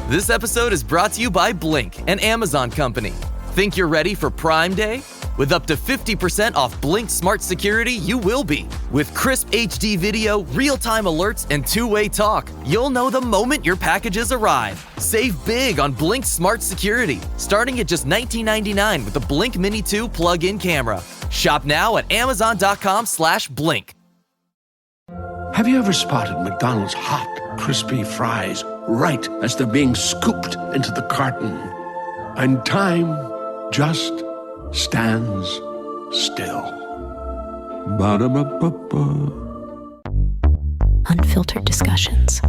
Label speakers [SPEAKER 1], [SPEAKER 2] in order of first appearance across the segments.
[SPEAKER 1] This episode is brought to you by Blink, an Amazon company. Think you're ready for Prime Day? With up to 50% off Blink Smart Security, you will be. With crisp HD video, real-time alerts, and two-way talk, you'll know the moment your packages arrive. Save big on Blink Smart Security, starting at just $19.99 with the Blink Mini 2 plug-in camera. Shop now at amazon.com/blink.
[SPEAKER 2] Have you ever spotted McDonald's hot, crispy fries right as they're being scooped into the carton? And time just stands still. Ba-da-ba-ba-ba.
[SPEAKER 3] Unfiltered discussions,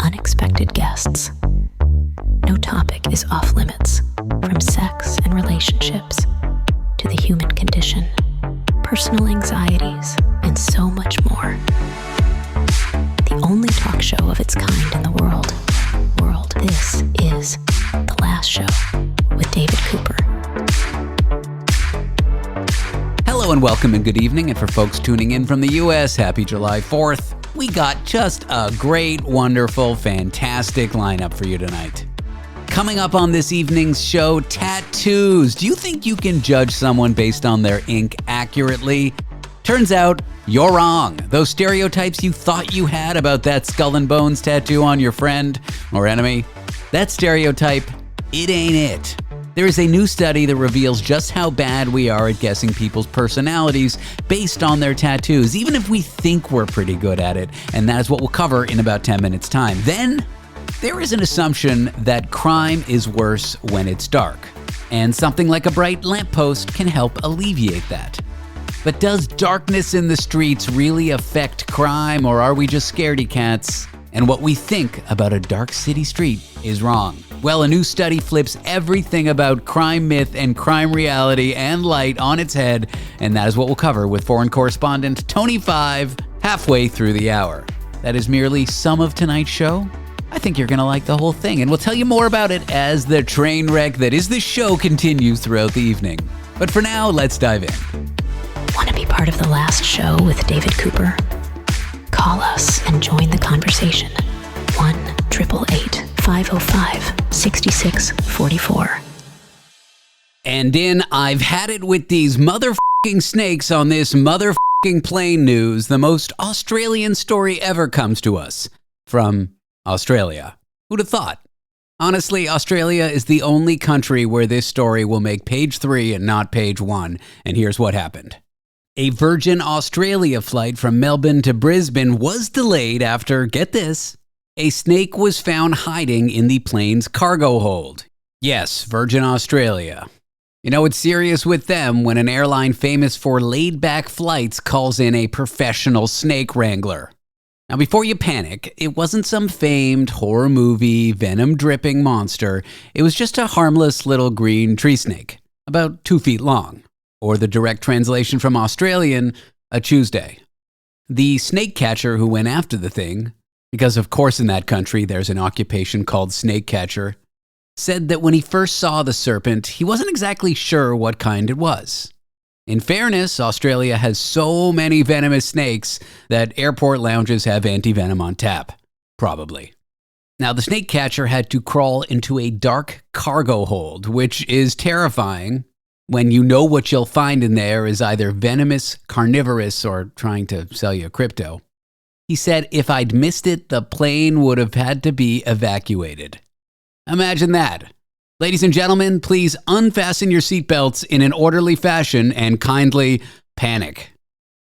[SPEAKER 3] unexpected guests. No topic is off limits, from sex and relationships to the human condition, personal anxieties, and so much more. The only talk show of its kind in the world. This is The Last Show with David Cooper.
[SPEAKER 4] Hello and welcome and good evening, and for folks tuning in from the U.S., happy July 4th. We got just a great, wonderful, fantastic lineup for you tonight. Coming up on this evening's show, tattoos. Do you think you can judge someone based on their ink accurately? Turns out, you're wrong. Those stereotypes you thought you had about that skull and bones tattoo on your friend or enemy, that stereotype, it ain't it. There is a new study that reveals just how bad we are at guessing people's personalities based on their tattoos, even if we think we're pretty good at it, and that is what we'll cover in about 10 minutes' time. Then, there is an assumption that crime is worse when it's dark, and something like a bright lamppost can help alleviate that. But does darkness in the streets really affect crime, or are we just scaredy cats? And what we think about a dark city street is wrong. Well, a new study flips everything about crime myth and crime reality and light on its head, and that is what we'll cover with foreign correspondent Tony Five halfway through the hour. That is merely some of tonight's show. I think you're going to like the whole thing, and we'll tell you more about it as the train wreck that is the show continues throughout the evening. But for now, let's dive in.
[SPEAKER 3] Want to be part of The Last Show with David Cooper? Call us and join the conversation. 1-888-505-6644.
[SPEAKER 4] And in I've Had It With These Motherfucking Snakes on This Motherfucking Plane News, the most Australian story ever comes to us from Australia. Who'd have thought? Honestly, Australia is the only country where this story will make page 3 and not page 1, and here's what happened. A Virgin Australia flight from Melbourne to Brisbane was delayed after, get this, a snake was found hiding in the plane's cargo hold. Yes, Virgin Australia. You know, it's serious with them when an airline famous for laid-back flights calls in a professional snake wrangler. Now, before you panic, it wasn't some famed horror movie, venom-dripping monster. It was just a harmless little green tree snake, about 2 feet long. Or the direct translation from Australian, a Tuesday. The snake catcher who went after the thing, because of course in that country there's an occupation called snake catcher, said that when he first saw the serpent, he wasn't exactly sure what kind it was. In fairness, Australia has so many venomous snakes that airport lounges have anti-venom on tap. Probably. Now, the snake catcher had to crawl into a dark cargo hold, which is terrifying when you know what you'll find in there is either venomous, carnivorous, or trying to sell you crypto. He said if I'd missed it, the plane would have had to be evacuated. Imagine that. Ladies and gentlemen, please unfasten your seatbelts in an orderly fashion and kindly panic.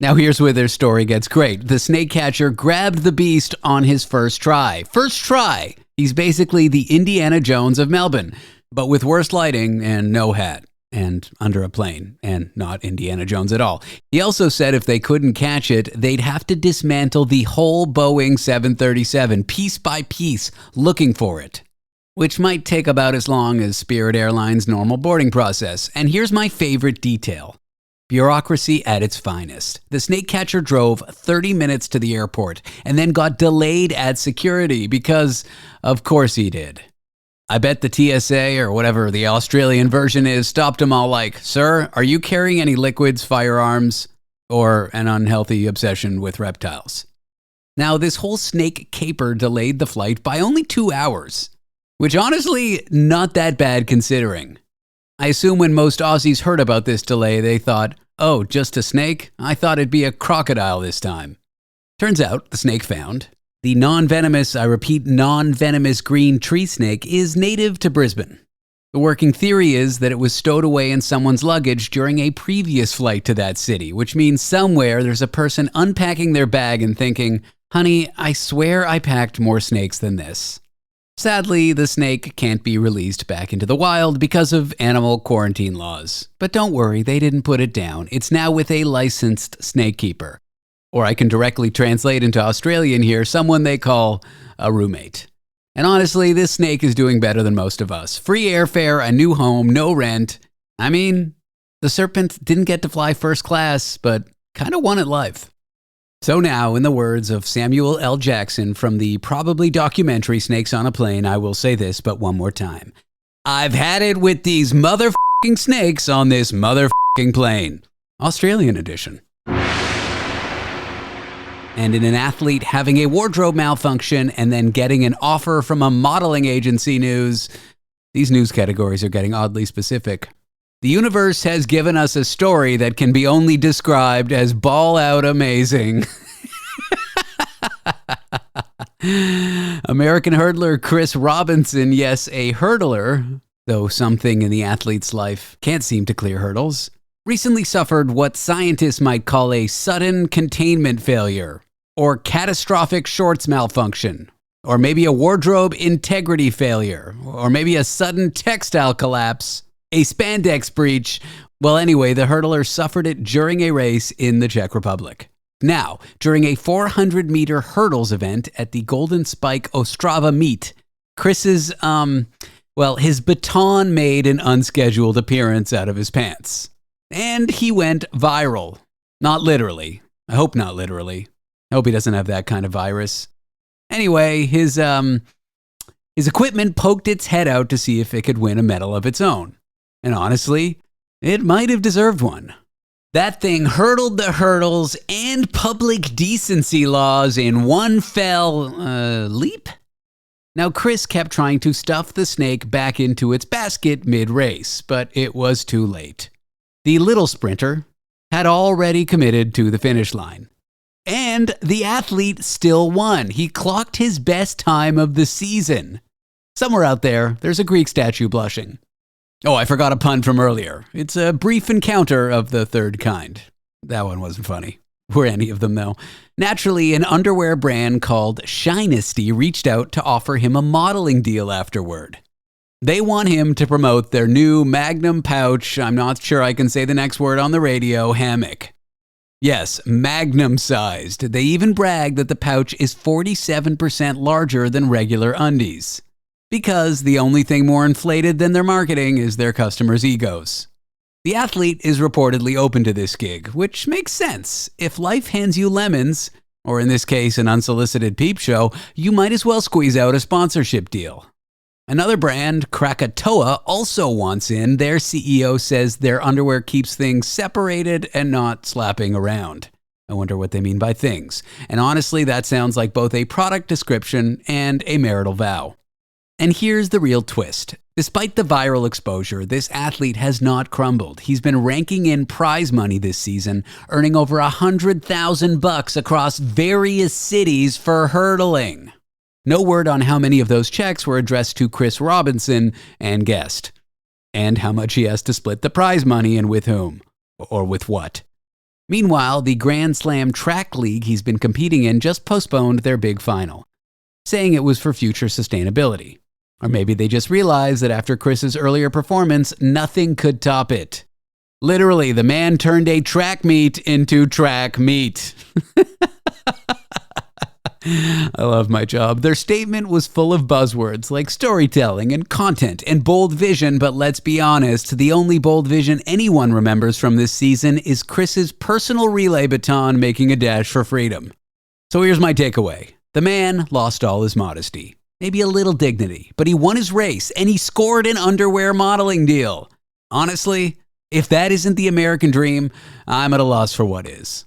[SPEAKER 4] Now here's where their story gets great. The snake catcher grabbed the beast on his first try. First try! He's basically the Indiana Jones of Melbourne, but with worse lighting and no hat. And under a plane, and not Indiana Jones at all. He also said if they couldn't catch it, they'd have to dismantle the whole Boeing 737 piece by piece looking for it, which might take about as long as Spirit Airlines' normal boarding process. And here's my favorite detail. Bureaucracy at its finest. The snake catcher drove 30 minutes to the airport and then got delayed at security because, of course he did. I bet the TSA, or whatever the Australian version is, stopped them all like, "Sir, are you carrying any liquids, firearms, or an unhealthy obsession with reptiles?" Now, this whole snake caper delayed the flight by only 2 hours. Which honestly, not that bad considering. I assume when most Aussies heard about this delay, they thought, oh, just a snake? I thought it'd be a crocodile this time. Turns out, the snake found, the non-venomous, I repeat, non-venomous green tree snake is native to Brisbane. The working theory is that it was stowed away in someone's luggage during a previous flight to that city, which means somewhere there's a person unpacking their bag and thinking, honey, I swear I packed more snakes than this. Sadly, the snake can't be released back into the wild because of animal quarantine laws. But don't worry, they didn't put it down. It's now with a licensed snake keeper. Or I can directly translate into Australian here, someone they call a roommate. And honestly, this snake is doing better than most of us. Free airfare, a new home, no rent. I mean, the serpent didn't get to fly first class, but kind of won at life. So now, in the words of Samuel L. Jackson from the probably documentary Snakes on a Plane, I will say this but one more time. I've had it with these motherfucking snakes on this motherfucking plane. Australian edition. And in an athlete having a wardrobe malfunction and then getting an offer from a modeling agency news, these news categories are getting oddly specific. The universe has given us a story that can be only described as ball-out amazing. American hurdler Chris Robinson, yes, a hurdler, though something in the athlete's life can't seem to clear hurdles, recently suffered what scientists might call a sudden containment failure, or catastrophic shorts malfunction, or maybe a wardrobe integrity failure, or maybe a sudden textile collapse, a spandex breach. Well, anyway, the hurdler suffered it during a race in the Czech Republic. Now, during a 400-meter hurdles event at the Golden Spike Ostrava meet, Chris's, his baton made an unscheduled appearance out of his pants. And he went viral. Not literally. I hope not literally. I hope he doesn't have that kind of virus. Anyway, his equipment poked its head out to see if it could win a medal of its own. And honestly, it might have deserved one. That thing hurdled the hurdles and public decency laws in one fell leap. Now, Chris kept trying to stuff the snake back into its basket mid-race, but it was too late. The little sprinter had already committed to the finish line. And the athlete still won. He clocked his best time of the season. Somewhere out there, there's a Greek statue blushing. Oh, I forgot a pun from earlier. It's a brief encounter of the third kind. That one wasn't funny. Were any of them, though? Naturally, an underwear brand called Shinesty reached out to offer him a modeling deal afterward. They want him to promote their new Magnum pouch, I'm not sure I can say the next word on the radio, hammock. Yes, Magnum-sized. They even brag that the pouch is 47% larger than regular undies. Because the only thing more inflated than their marketing is their customers' egos. The athlete is reportedly open to this gig, which makes sense. If life hands you lemons, or in this case an unsolicited peep show, you might as well squeeze out a sponsorship deal. Another brand, Krakatoa, also wants in. Their CEO says their underwear keeps things separated and not slapping around. I wonder what they mean by things. And honestly, that sounds like both a product description and a marital vow. And here's the real twist. Despite the viral exposure, this athlete has not crumbled. He's been ranking in prize money this season, earning over $100,000 across various cities for hurdling. No word on how many of those checks were addressed to Chris Robinson and guest, and how much he has to split the prize money and with whom, or with what. Meanwhile, the Grand Slam track league he's been competing in just postponed their big final, saying it was for future sustainability. Or maybe they just realized that after Chris's earlier performance, nothing could top it. Literally, the man turned a track meet into track meet. I love my job. Their statement was full of buzzwords like storytelling and content and bold vision, but let's be honest, the only bold vision anyone remembers from this season is Chris's personal relay baton making a dash for freedom. So here's my takeaway. The man lost all his modesty, maybe a little dignity, but he won his race and he scored an underwear modeling deal. Honestly, if that isn't the American dream, I'm at a loss for what is.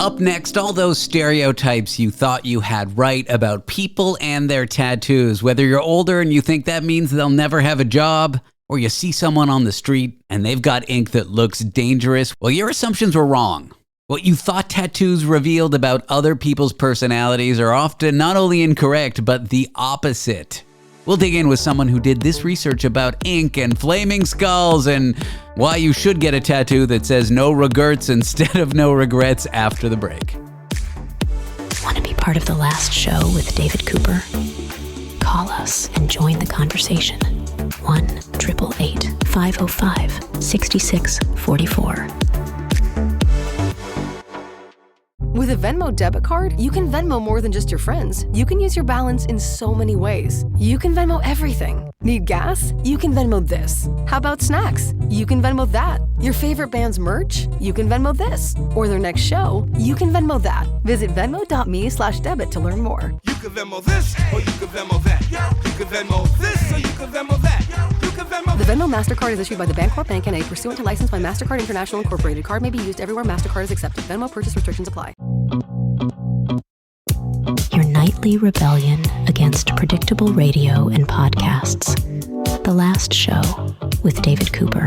[SPEAKER 4] Up next, all those stereotypes you thought you had right about people and their tattoos. Whether you're older and you think that means they'll never have a job, or you see someone on the street and they've got ink that looks dangerous, well, your assumptions were wrong. What you thought tattoos revealed about other people's personalities are often not only incorrect, but the opposite. We'll dig in with someone who did this research about ink and flaming skulls and why you should get a tattoo that says no regrets instead of no regrets after the break.
[SPEAKER 3] Want to be part of the last show with David Cooper? Call us and join the conversation. 1-888-505-6644.
[SPEAKER 5] With a Venmo debit card, you can Venmo more than just your friends. You can use your balance in so many ways. You can Venmo everything. Need gas? You can Venmo this. How about snacks? You can Venmo that. Your favorite band's merch? You can Venmo this. Or their next show? You can Venmo that. Visit venmo.me/debit to learn more.
[SPEAKER 6] You can Venmo this, or you can Venmo that. You can Venmo this, or you can Venmo that. You can Venmo.
[SPEAKER 5] The Venmo MasterCard is issued by the Bancorp Bank N.A. pursuant to license by MasterCard International Incorporated. Card may be used everywhere MasterCard is accepted. Venmo purchase restrictions apply.
[SPEAKER 3] Your nightly rebellion against predictable radio and podcasts. The Last Show with David Cooper.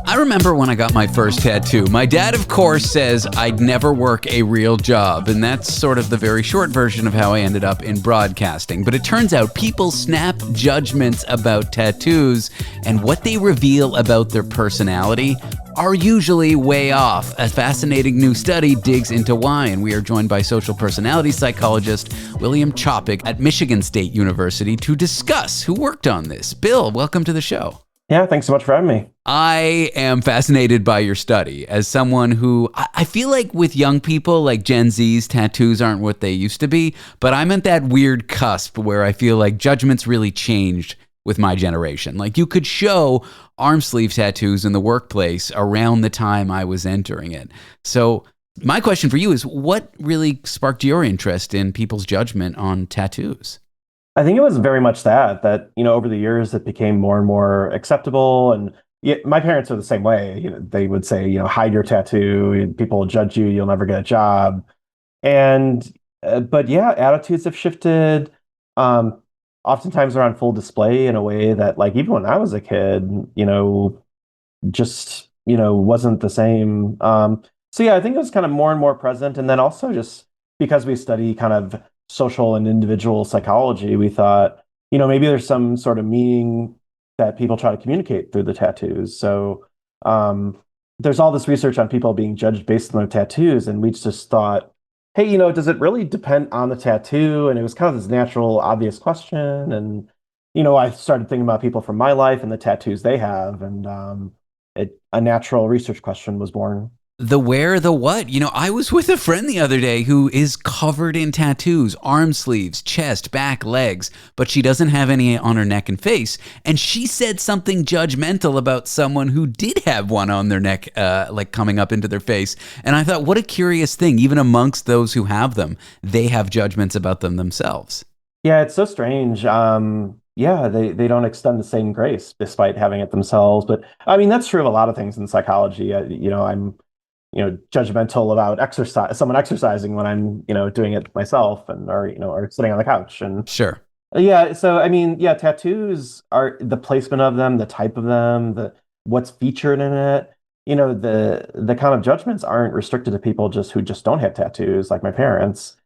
[SPEAKER 4] I remember when I got my first tattoo. My dad, of course, says I'd never work a real job, and that's sort of the very short version of how I ended up in broadcasting. But it turns out people snap judgments about tattoos, and what they reveal about their personality are usually way off. A fascinating new study digs into why, and we are joined by social personality psychologist William Chopik at Michigan State University to discuss who worked on this. Bill, welcome to the show.
[SPEAKER 7] Yeah, thanks so much for having me.
[SPEAKER 4] I am fascinated by your study as someone who, I feel like with young people, like Gen Z's, tattoos aren't what they used to be, but I'm at that weird cusp where I feel like judgments really changed with my generation. Like you could show arm sleeve tattoos in the workplace around the time I was entering it. So my question for you is, what really sparked your interest in people's judgment on tattoos?
[SPEAKER 7] I think it was very much that, over the years it became more and more acceptable. And my parents are the same way. They would say, hide your tattoo. People will judge you. You'll never get a job. And, but yeah, attitudes have shifted. Oftentimes they're on full display in a way that, like, even when I was a kid, just, wasn't the same. So yeah, I think it was kind of more and more present. And then also just because we study kind of social and individual psychology, we thought, maybe there's some sort of meaning that people try to communicate through the tattoos. So there's all this research on people being judged based on their tattoos. And we just thought, hey, does it really depend on the tattoo? And it was kind of this natural, obvious question. And, I started thinking about people from my life and the tattoos they have. And a natural research question was born.
[SPEAKER 4] The where, the what? I was with a friend the other day who is covered in tattoos, arm sleeves, chest, back, legs, but she doesn't have any on her neck and face. And she said something judgmental about someone who did have one on their neck, like coming up into their face. And I thought, what a curious thing. Even amongst those who have them, they have judgments about them themselves.
[SPEAKER 7] Yeah, it's so strange. They don't extend the same grace despite having it themselves. But I mean, that's true of a lot of things in psychology. I'm judgmental about someone exercising when I'm, doing it myself or sitting on the couch. And
[SPEAKER 4] sure.
[SPEAKER 7] Yeah. So, I mean, yeah, tattoos are the placement of them, the type of them, what's featured in it, the kind of judgments aren't restricted to people who just don't have tattoos like my parents.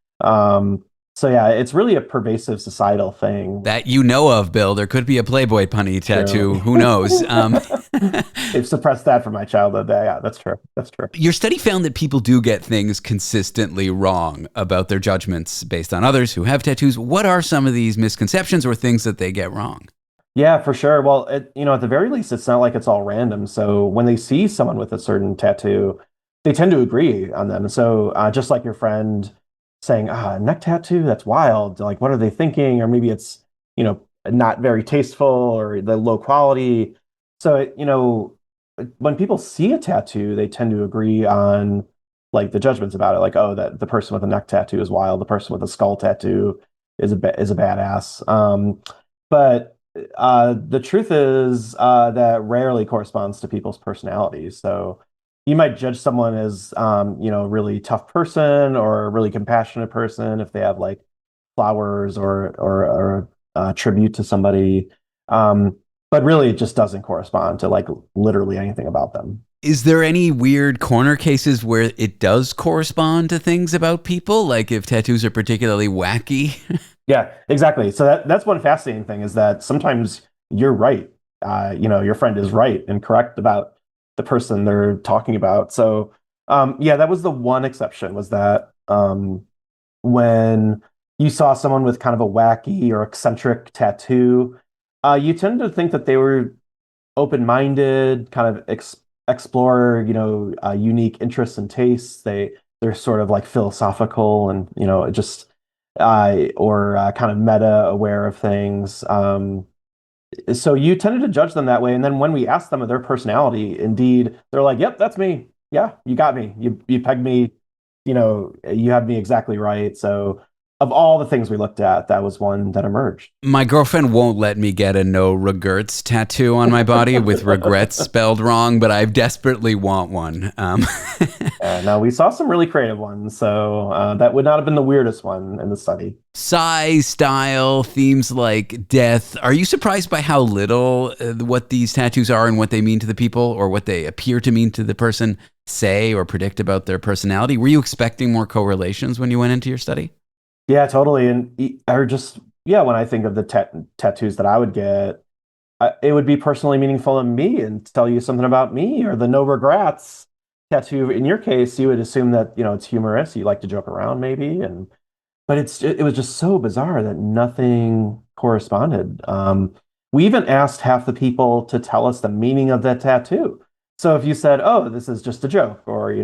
[SPEAKER 7] So yeah, it's really a pervasive societal thing.
[SPEAKER 4] That of, Bill. There could be a Playboy punny tattoo. Who knows?
[SPEAKER 7] They've suppressed that from my childhood. Yeah, that's true. That's true.
[SPEAKER 4] Your study found that people do get things consistently wrong about their judgments based on others who have tattoos. What are some of these misconceptions or things that they get wrong?
[SPEAKER 7] Yeah, for sure. Well, at the very least, it's not like it's all random. So when they see someone with a certain tattoo, they tend to agree on them. So just like your friend saying, neck tattoo, that's wild. Like, what are they thinking? Or maybe it's, not very tasteful or the low quality. So, when people see a tattoo, they tend to agree on like the judgments about it. Like, oh, that the person with a neck tattoo is wild. The person with a skull tattoo is a badass. But the truth is that rarely corresponds to people's personalities. So you might judge someone as a really tough person or a really compassionate person if they have like flowers or a tribute to somebody. But really it just doesn't correspond to like literally anything about them.
[SPEAKER 4] Is there any weird corner cases where it does correspond to things about people? Like if tattoos are particularly wacky?
[SPEAKER 7] Yeah, exactly. So that's one fascinating thing is that sometimes you're right. Your friend is right and correct about the person they're talking about. So, yeah, that was the one exception was that when you saw someone with kind of a wacky or eccentric tattoo, you tend to think that they were open-minded, kind of explore, unique interests and tastes. They're sort of like philosophical and, just or kind of meta aware of things. So you tended to judge them that way. And then when we asked them of their personality, indeed, they're like, "Yep, that's me. Yeah, you got me. You pegged me. You had me exactly right." So of all the things we looked at, that was one that emerged.
[SPEAKER 4] My girlfriend won't let me get a no regrets tattoo on my body with regrets spelled wrong, but I desperately want one.
[SPEAKER 7] No, we saw some really creative ones, so that would not have been the weirdest one in the study.
[SPEAKER 4] Size, style, themes like death. Are you surprised by how little what these tattoos are and what they mean to the people or what they appear to mean to the person say or predict about their personality? Were you expecting more correlations when you went into your study?
[SPEAKER 7] Yeah, totally. Yeah, when I think of the tattoos that I would get, it would be personally meaningful to me and tell you something about me. Or the no regrets tattoo. In your case, you would assume that it's humorous. You like to joke around, maybe, but it was just so bizarre that nothing corresponded. We even asked half the people to tell us the meaning of that tattoo. So if you said, "Oh, this is just a joke," or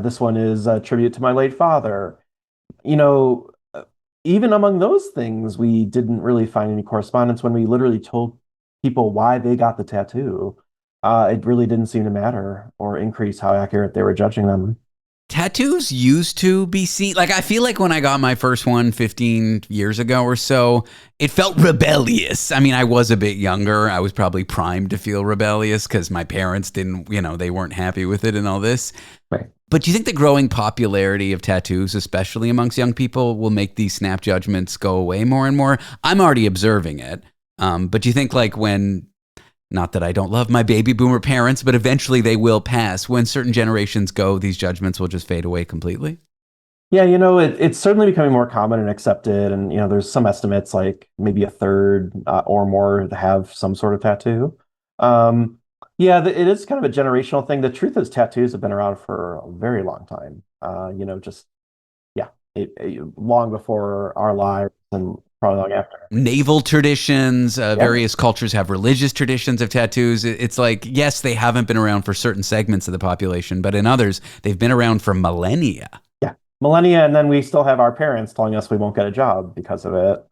[SPEAKER 7] this one is a tribute to my late father, you know even among those things, we didn't really find any correspondence when we literally told people why they got the tattoo. It really didn't seem to matter or increase how accurate they were judging them.
[SPEAKER 4] Tattoos used to be seen, like I feel like when I got my first one 15 years ago or so, it felt rebellious. I mean, I was a bit younger. I was probably primed to feel rebellious because my parents didn't, they weren't happy with it and all this.
[SPEAKER 7] Right.
[SPEAKER 4] But do you think the growing popularity of tattoos, especially amongst young people, will make these snap judgments go away more and more? I'm already observing it. But do you think like when, not that I don't love my baby boomer parents, but eventually they will pass, when certain generations go, these judgments will just fade away completely?
[SPEAKER 7] Yeah, it's certainly becoming more common and accepted. And, there's some estimates like maybe a third or more that have some sort of tattoo. Yeah, it is kind of a generational thing. The truth is tattoos have been around for a very long time. Yeah, long before our lives and probably long after.
[SPEAKER 4] Naval traditions, various cultures have religious traditions of tattoos. It's like, yes, they haven't been around for certain segments of the population, but in others, they've been around for millennia.
[SPEAKER 7] Yeah, millennia, and then we still have our parents telling us we won't get a job because of it.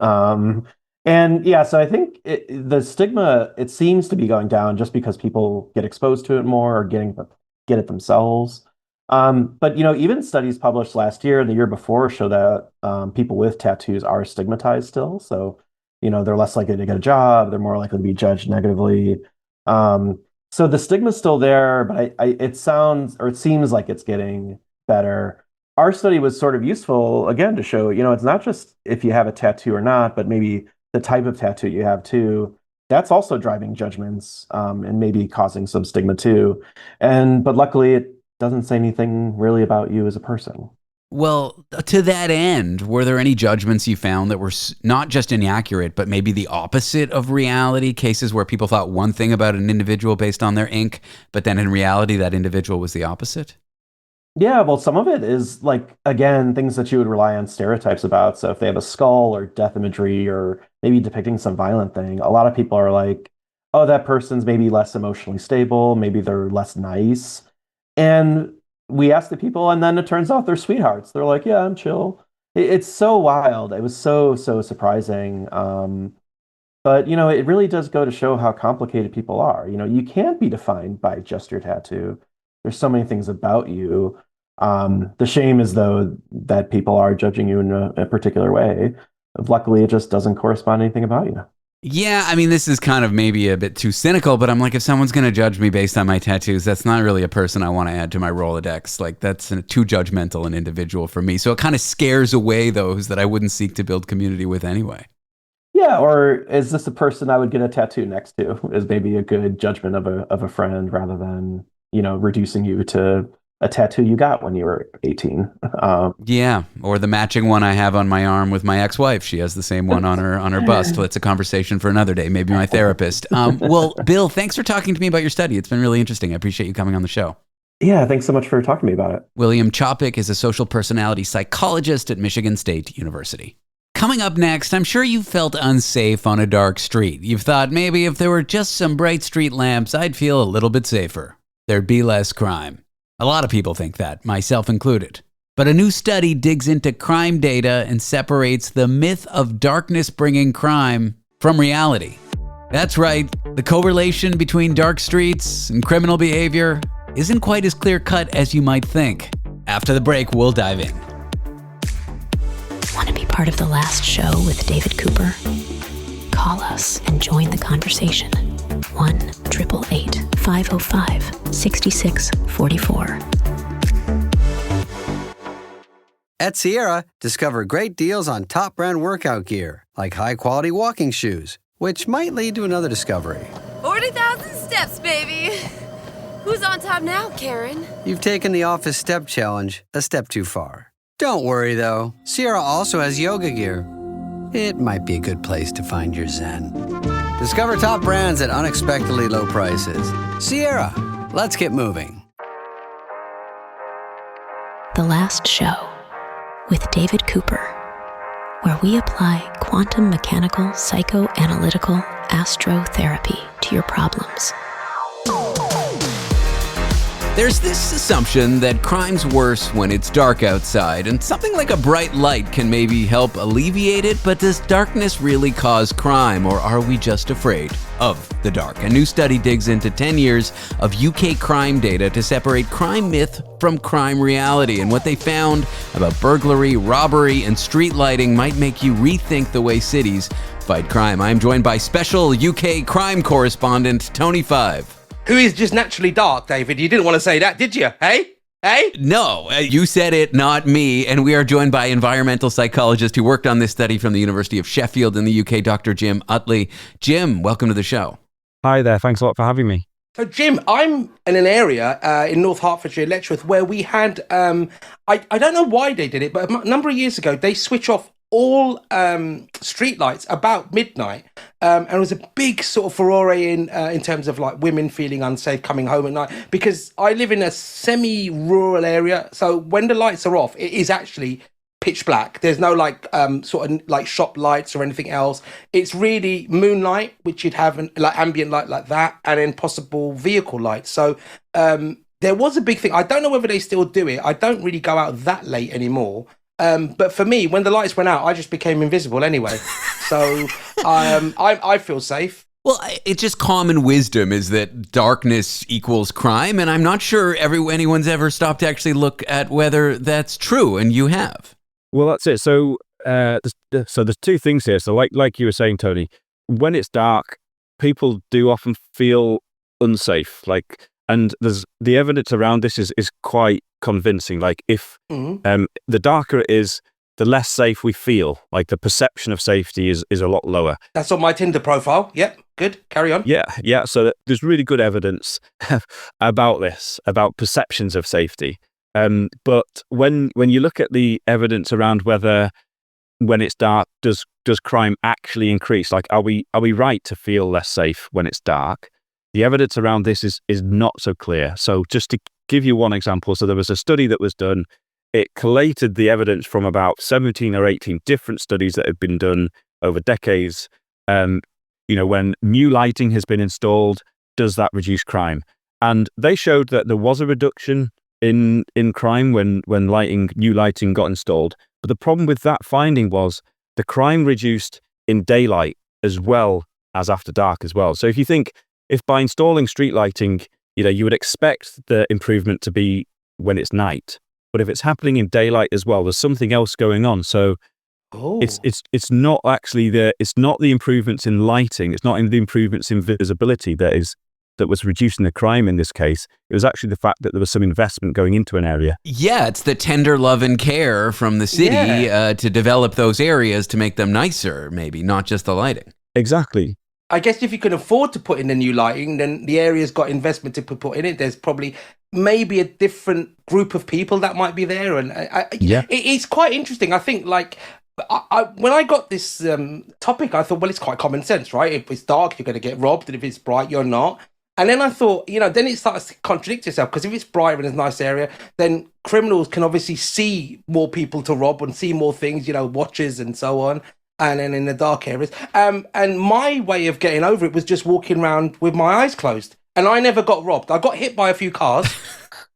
[SPEAKER 7] And yeah, so I think the stigma, it seems to be going down just because people get exposed to it more or get it themselves. But even studies published last year and the year before show that people with tattoos are stigmatized still. So, they're less likely to get a job, they're more likely to be judged negatively. So the stigma's still there, but it seems like it's getting better. Our study was sort of useful again to show, it's not just if you have a tattoo or not, but maybe the type of tattoo you have too. That's also driving judgments and maybe causing some stigma too. But luckily, it doesn't say anything really about you as a person.
[SPEAKER 4] Well, to that end, were there any judgments you found that were not just inaccurate, but maybe the opposite of reality? Cases where people thought one thing about an individual based on their ink, but then in reality, that individual was the opposite?
[SPEAKER 7] Yeah, well, some of it is like, again, things that you would rely on stereotypes about. So if they have a skull or death imagery or maybe depicting some violent thing, a lot of people are like, "Oh, that person's maybe less emotionally stable, maybe they're less nice." And we ask the people, and then it turns out they're sweethearts. They're like, "Yeah, I'm chill." It's so wild. It was so, so surprising. But it really does go to show how complicated people are. You can't be defined by just your tattoo. There's so many things about you. The shame is though that people are judging you in a particular way. Luckily, it just doesn't correspond to anything about you.
[SPEAKER 4] Yeah, I mean, this is kind of maybe a bit too cynical, but I'm like, if someone's going to judge me based on my tattoos, that's not really a person I want to add to my Rolodex. Like, that's too judgmental an individual for me. So it kind of scares away those that I wouldn't seek to build community with anyway.
[SPEAKER 7] Yeah, or is this a person I would get a tattoo next to? Is maybe a good judgment of a friend rather than, reducing you to a tattoo you got when you were 18.
[SPEAKER 4] Yeah, or the matching one I have on my arm with my ex-wife. She has the same one on her bust. That's a conversation for another day. Maybe my therapist. Well, Bill, thanks for talking to me about your study. It's been really interesting. I appreciate you coming on the show.
[SPEAKER 7] Yeah, thanks so much for talking to me about it.
[SPEAKER 4] William Chopik is a social personality psychologist at Michigan State University. Coming up next, I'm sure you felt unsafe on a dark street. You've thought maybe if there were just some bright street lamps, I'd feel a little bit safer. There'd be less crime. A lot of people think that, myself included. But a new study digs into crime data and separates the myth of darkness bringing crime from reality. That's right, the correlation between dark streets and criminal behavior isn't quite as clear-cut as you might think. After the break, we'll dive in.
[SPEAKER 3] Want to be part of the last show with David Cooper? Call us and join the conversation. 1-888-505-6644.
[SPEAKER 8] At Sierra, discover great deals on top brand workout gear, like high-quality walking shoes, which might lead to another discovery.
[SPEAKER 9] 40,000 steps, baby! Who's on top now, Karen?
[SPEAKER 8] You've taken the office step challenge a step too far. Don't worry, though. Sierra also has yoga gear. It might be a good place to find your zen. Discover top brands at unexpectedly low prices. Sierra, let's get moving.
[SPEAKER 3] The Last Show with David Cooper, where we apply quantum mechanical psychoanalytical astrotherapy to your problems.
[SPEAKER 4] There's this assumption that crime's worse when it's dark outside, and something like a bright light can maybe help alleviate it, but does darkness really cause crime, or are we just afraid of the dark? A new study digs into 10 years of UK crime data to separate crime myth from crime reality, and what they found about burglary, robbery, and street lighting might make you rethink the way cities fight crime. I'm joined by special UK crime correspondent Tony Five.
[SPEAKER 10] Who is just naturally dark, David? You didn't want to say that, did you? Hey?
[SPEAKER 4] No, you said it, not me. And we are joined by environmental psychologist who worked on this study from the University of Sheffield in the UK, Dr. Jim Uttley. Jim, welcome to the show.
[SPEAKER 11] Hi there. Thanks a lot for having me.
[SPEAKER 10] So, Jim, I'm in an area in North Hertfordshire, Letchworth, where we had, I don't know why they did it, but a number of years ago, they switch off all streetlights about midnight, and it was a big sort of furore in terms of like women feeling unsafe coming home at night, because I live in a semi-rural area, so when the lights are off, it is actually pitch black. There's no like sort of like shop lights or anything else. It's really moonlight, which you'd have like ambient light like that, and then possible vehicle lights. So there was a big thing. I don't know whether they still do it. I don't really go out that late anymore. But for me, when the lights went out, I just became invisible anyway. So I feel safe.
[SPEAKER 4] Well, it's just common wisdom is that darkness equals crime, and I'm not sure anyone's ever stopped to actually look at whether that's true, and you have.
[SPEAKER 11] Well, that's it. So there's two things here. So like you were saying, Tony, when it's dark, people do often feel unsafe. And there's the evidence around this is quite convincing. Like if the darker it is, the less safe we feel. Like the perception of safety is a lot lower.
[SPEAKER 10] That's on my Tinder profile. Yep, good. Carry on.
[SPEAKER 11] Yeah. So there's really good evidence about this, about perceptions of safety. But when you look at the evidence around whether when it's dark, does crime actually increase? Like, are we right to feel less safe when it's dark? The evidence around this is not so clear. So just to give you one example, so there was a study that was done. It collated the evidence from about 17 or 18 different studies that have been done over decades. When new lighting has been installed, does that reduce crime? And they showed that there was a reduction in crime when new lighting got installed. But the problem with that finding was the crime reduced in daylight as well as after dark as well. So if by installing street lighting, you would expect the improvement to be when it's night, but if it's happening in daylight as well, there's something else going on. So
[SPEAKER 10] Oh.
[SPEAKER 11] It's not actually it's not the improvements in lighting, it's not in the improvements in visibility that was reducing the crime in this case. It was actually the fact that there was some investment going into an area.
[SPEAKER 4] Yeah, it's the tender love and care from the city to develop those areas to make them nicer, maybe, not just the lighting.
[SPEAKER 11] Exactly.
[SPEAKER 10] I guess if you can afford to put in the new lighting, then the area's got investment to put in it. There's probably maybe a different group of people that might be there. And it's quite interesting. I think, like, when I got this topic, I thought, well, it's quite common sense, right? If it's dark, you're going to get robbed, and if it's bright, you're not. And then I thought, then it starts to contradict itself, because if it's bright and it's a nice area, then criminals can obviously see more people to rob and see more things, watches and so on. And then in the dark areas. And my way of getting over it was just walking around with my eyes closed. And I never got robbed. I got hit by a few cars,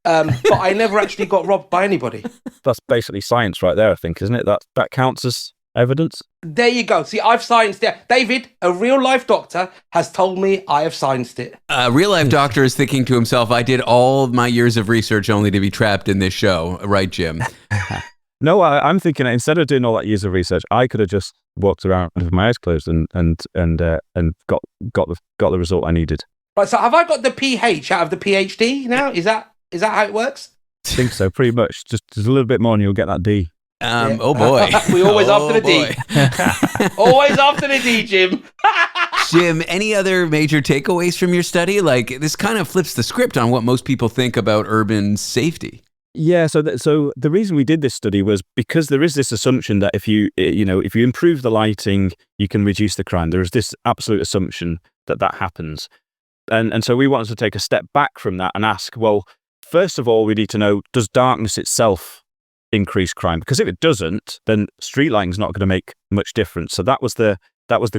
[SPEAKER 10] but I never actually got robbed by anybody.
[SPEAKER 11] That's basically science right there, I think, isn't it? That counts as evidence.
[SPEAKER 10] There you go. See, I've scienced it. David, a real-life doctor, has told me I have scienced it.
[SPEAKER 4] A real-life doctor is thinking to himself, I did all of my years of research only to be trapped in this show. Right, Jim?
[SPEAKER 11] No, I'm thinking instead of doing all that years of research, I could have just walked around with my eyes closed and got the result I needed.
[SPEAKER 10] Right. So have I got the PH out of the PhD now? Is that how it works?
[SPEAKER 11] I think so, pretty much. Just a little bit more, and you'll get that D.
[SPEAKER 4] Oh boy,
[SPEAKER 10] we always after the D. Always after the D, Jim.
[SPEAKER 4] Jim, any other major takeaways from your study? Like, this kind of flips the script on what most people think about urban safety.
[SPEAKER 11] Yeah, so the reason we did this study was because there is this assumption that if you improve the lighting, you can reduce the crime. There is this absolute assumption that happens. And so we wanted to take a step back from that and ask, well, first of all, we need to know, does darkness itself increase crime? Because if it doesn't, then street lighting is not going to make much difference. So that was the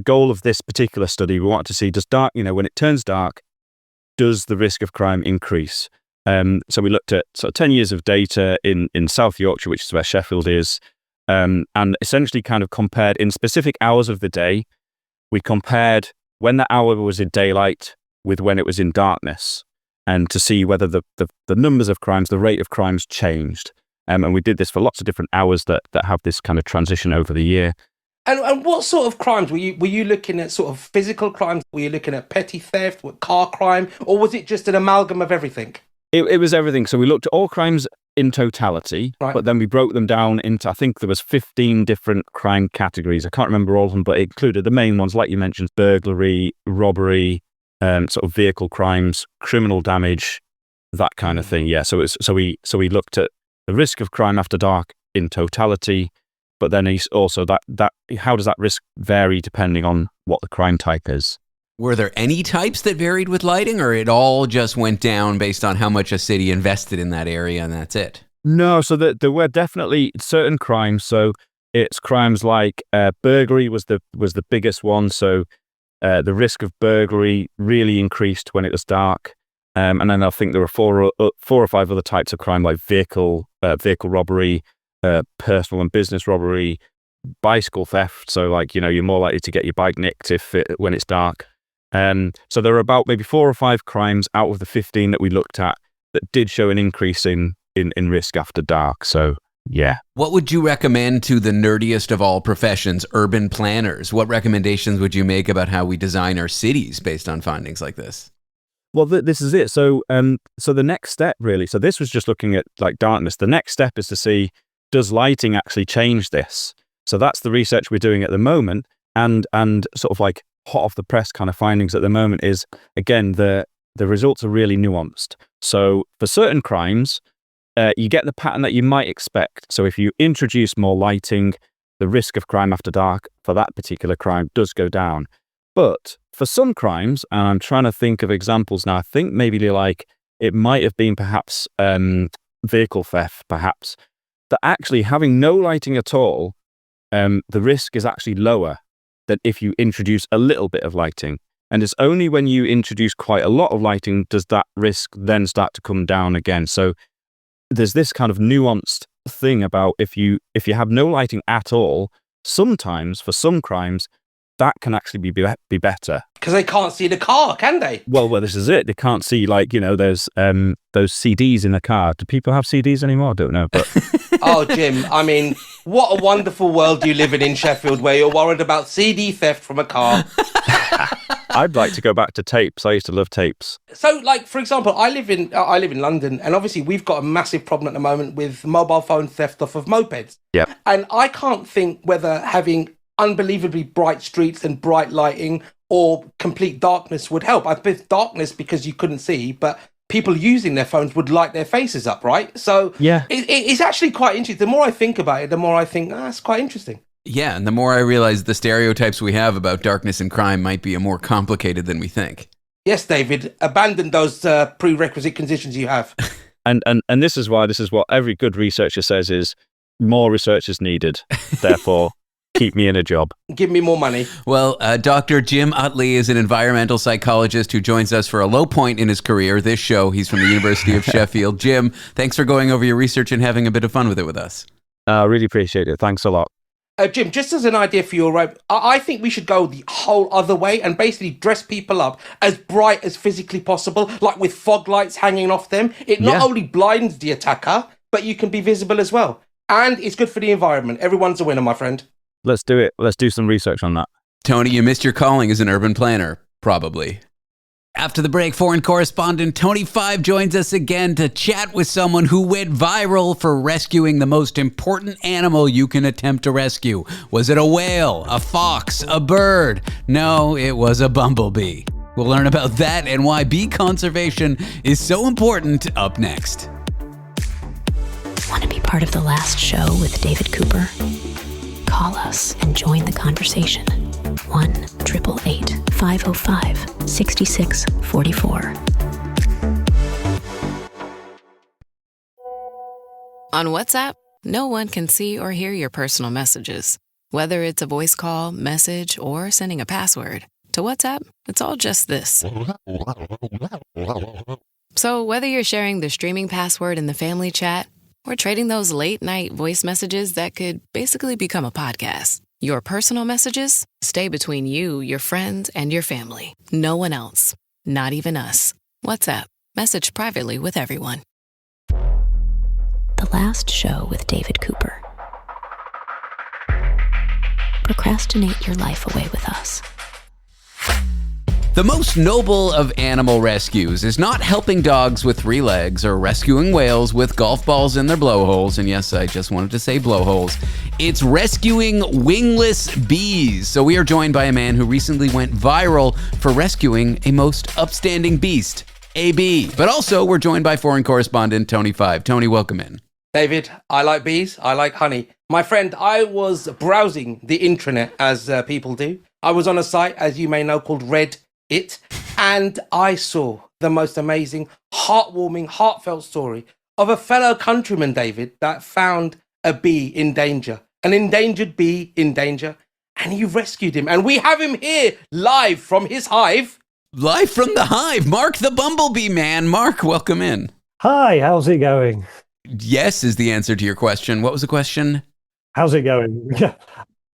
[SPEAKER 11] goal of this particular study. We wanted to see, does when it turns dark, does the risk of crime increase? So we looked at sort of 10 years of data in South Yorkshire, which is where Sheffield is, and essentially kind of compared in specific hours of the day. We compared when the hour was in daylight with when it was in darkness, and to see whether the numbers of crimes, the rate of crimes changed. And we did this for lots of different hours that have this kind of transition over the year.
[SPEAKER 10] And what sort of crimes were you looking at? Sort of physical crimes? Were you looking at petty theft, car crime, or was it just an amalgam of everything?
[SPEAKER 11] It was everything. So we looked at all crimes in totality,
[SPEAKER 10] right,
[SPEAKER 11] but then we broke them down into, I think there was 15 different crime categories. I can't remember all of them, but it included the main ones, like you mentioned, burglary, robbery, sort of vehicle crimes, criminal damage, that kind of thing. Yeah. So we looked at the risk of crime after dark in totality, but then also that how does that risk vary depending on what the crime type is?
[SPEAKER 4] Were there any types that varied with lighting, or it all just went down based on how much a city invested in that area and that's it?
[SPEAKER 11] No, so there were definitely certain crimes. So it's crimes like burglary was the biggest one. So the risk of burglary really increased when it was dark. And then I think there were four or five other types of crime, like vehicle robbery, personal and business robbery, bicycle theft. So like, you're more likely to get your bike nicked when it's dark. So there are about maybe 4 or 5 crimes out of the 15 that we looked at that did show an increase in risk after dark. So yeah.
[SPEAKER 4] What would you recommend to the nerdiest of all professions, urban planners? What recommendations would you make about how we design our cities based on findings like this?
[SPEAKER 11] Well, this is it. So the next step really, so this was just looking at like darkness. The next step is to see, does lighting actually change this? So that's the research we're doing at the moment, and sort of like hot off the press kind of findings at the moment is, again, the results are really nuanced. So for certain crimes, you get the pattern that you might expect. So if you introduce more lighting, the risk of crime after dark for that particular crime does go down. But for some crimes, and I'm trying to think of examples now, I think maybe like it might have been perhaps vehicle theft, perhaps, that actually having no lighting at all, the risk is actually lower than if you introduce a little bit of lighting. And it's only when you introduce quite a lot of lighting does that risk then start to come down again. So there's this kind of nuanced thing about if you have no lighting at all, sometimes for some crimes, that can actually be better.
[SPEAKER 10] Because they can't see the car, can they?
[SPEAKER 11] Well, this is it. They can't see, like, there's those CDs in the car. Do people have CDs anymore? I don't know. But
[SPEAKER 10] Oh, Jim, I mean, what a wonderful world you live in Sheffield, where you're worried about CD theft from a car.
[SPEAKER 11] I'd like to go back to tapes. I used to love tapes.
[SPEAKER 10] So, like, for example, I live in London, and obviously we've got a massive problem at the moment with mobile phone theft off of mopeds.
[SPEAKER 11] Yeah.
[SPEAKER 10] And I can't think whether having unbelievably bright streets and bright lighting or complete darkness would help. I think darkness because you couldn't see, but people using their phones would light their faces up, right? So
[SPEAKER 11] yeah,
[SPEAKER 10] it's actually quite interesting. The more I think about it, the more I think, it's quite interesting.
[SPEAKER 4] Yeah, and the more I realize the stereotypes we have about darkness and crime might be more complicated than we think.
[SPEAKER 10] Yes, David, abandon those prerequisite conditions you have.
[SPEAKER 11] And this is what every good researcher says is more research is needed. Therefore, keep me in a job.
[SPEAKER 10] Give me more money.
[SPEAKER 4] Well, Dr. Jim Uttley is an environmental psychologist who joins us for a low point in his career. This show, he's from the University of Sheffield. Jim, thanks for going over your research and having a bit of fun with it with us.
[SPEAKER 11] I really appreciate it. Thanks a lot.
[SPEAKER 10] Jim, just as an idea for your rope, I think we should go the whole other way and basically dress people up as bright as physically possible, like with fog lights hanging off them. It not only blinds the attacker, but you can be visible as well. And it's good for the environment. Everyone's a winner, my friend.
[SPEAKER 11] Let's do it. Let's do some research on that.
[SPEAKER 4] Tony, you missed your calling as an urban planner, probably. After the break, foreign correspondent Tony Five joins us again to chat with someone who went viral for rescuing the most important animal you can attempt to rescue. Was it a whale, a fox, a bird? No, it was a bumblebee. We'll learn about that and why bee conservation is so important up next.
[SPEAKER 3] Want to be part of the last show with David Cooper? Call us and join the conversation. 1-888-505-6644.
[SPEAKER 12] On WhatsApp, no one can see or hear your personal messages. Whether it's a voice call, message, or sending a password. To WhatsApp, it's all just this. So whether you're sharing the streaming password in the family chat or trading those late-night voice messages that could basically become a podcast, your personal messages stay between you, your friends, and your family. No one else. Not even us. WhatsApp. Message privately with everyone.
[SPEAKER 3] The last show with David Cooper. Procrastinate your life away with us.
[SPEAKER 4] The most noble of animal rescues is not helping dogs with 3 legs or rescuing whales with golf balls in their blowholes. And yes, I just wanted to say blowholes. It's rescuing wingless bees. So we are joined by a man who recently went viral for rescuing a most upstanding beast, a bee. But also we're joined by foreign correspondent Tony Five. Tony, welcome in.
[SPEAKER 10] David, I like bees. I like honey. My friend, I was browsing the intranet as people do. I was on a site, as you may know, called Reddit, and I saw the most amazing, heartwarming, heartfelt story of a fellow countryman, David, that found a bee in danger, an endangered bee in danger, and you rescued him. And we have him here live from his hive.
[SPEAKER 4] Live from the hive, Mark the Bumblebee man. Mark, welcome in.
[SPEAKER 13] Hi, how's it going?
[SPEAKER 4] Yes is the answer to your question. What was the question?
[SPEAKER 13] How's it going?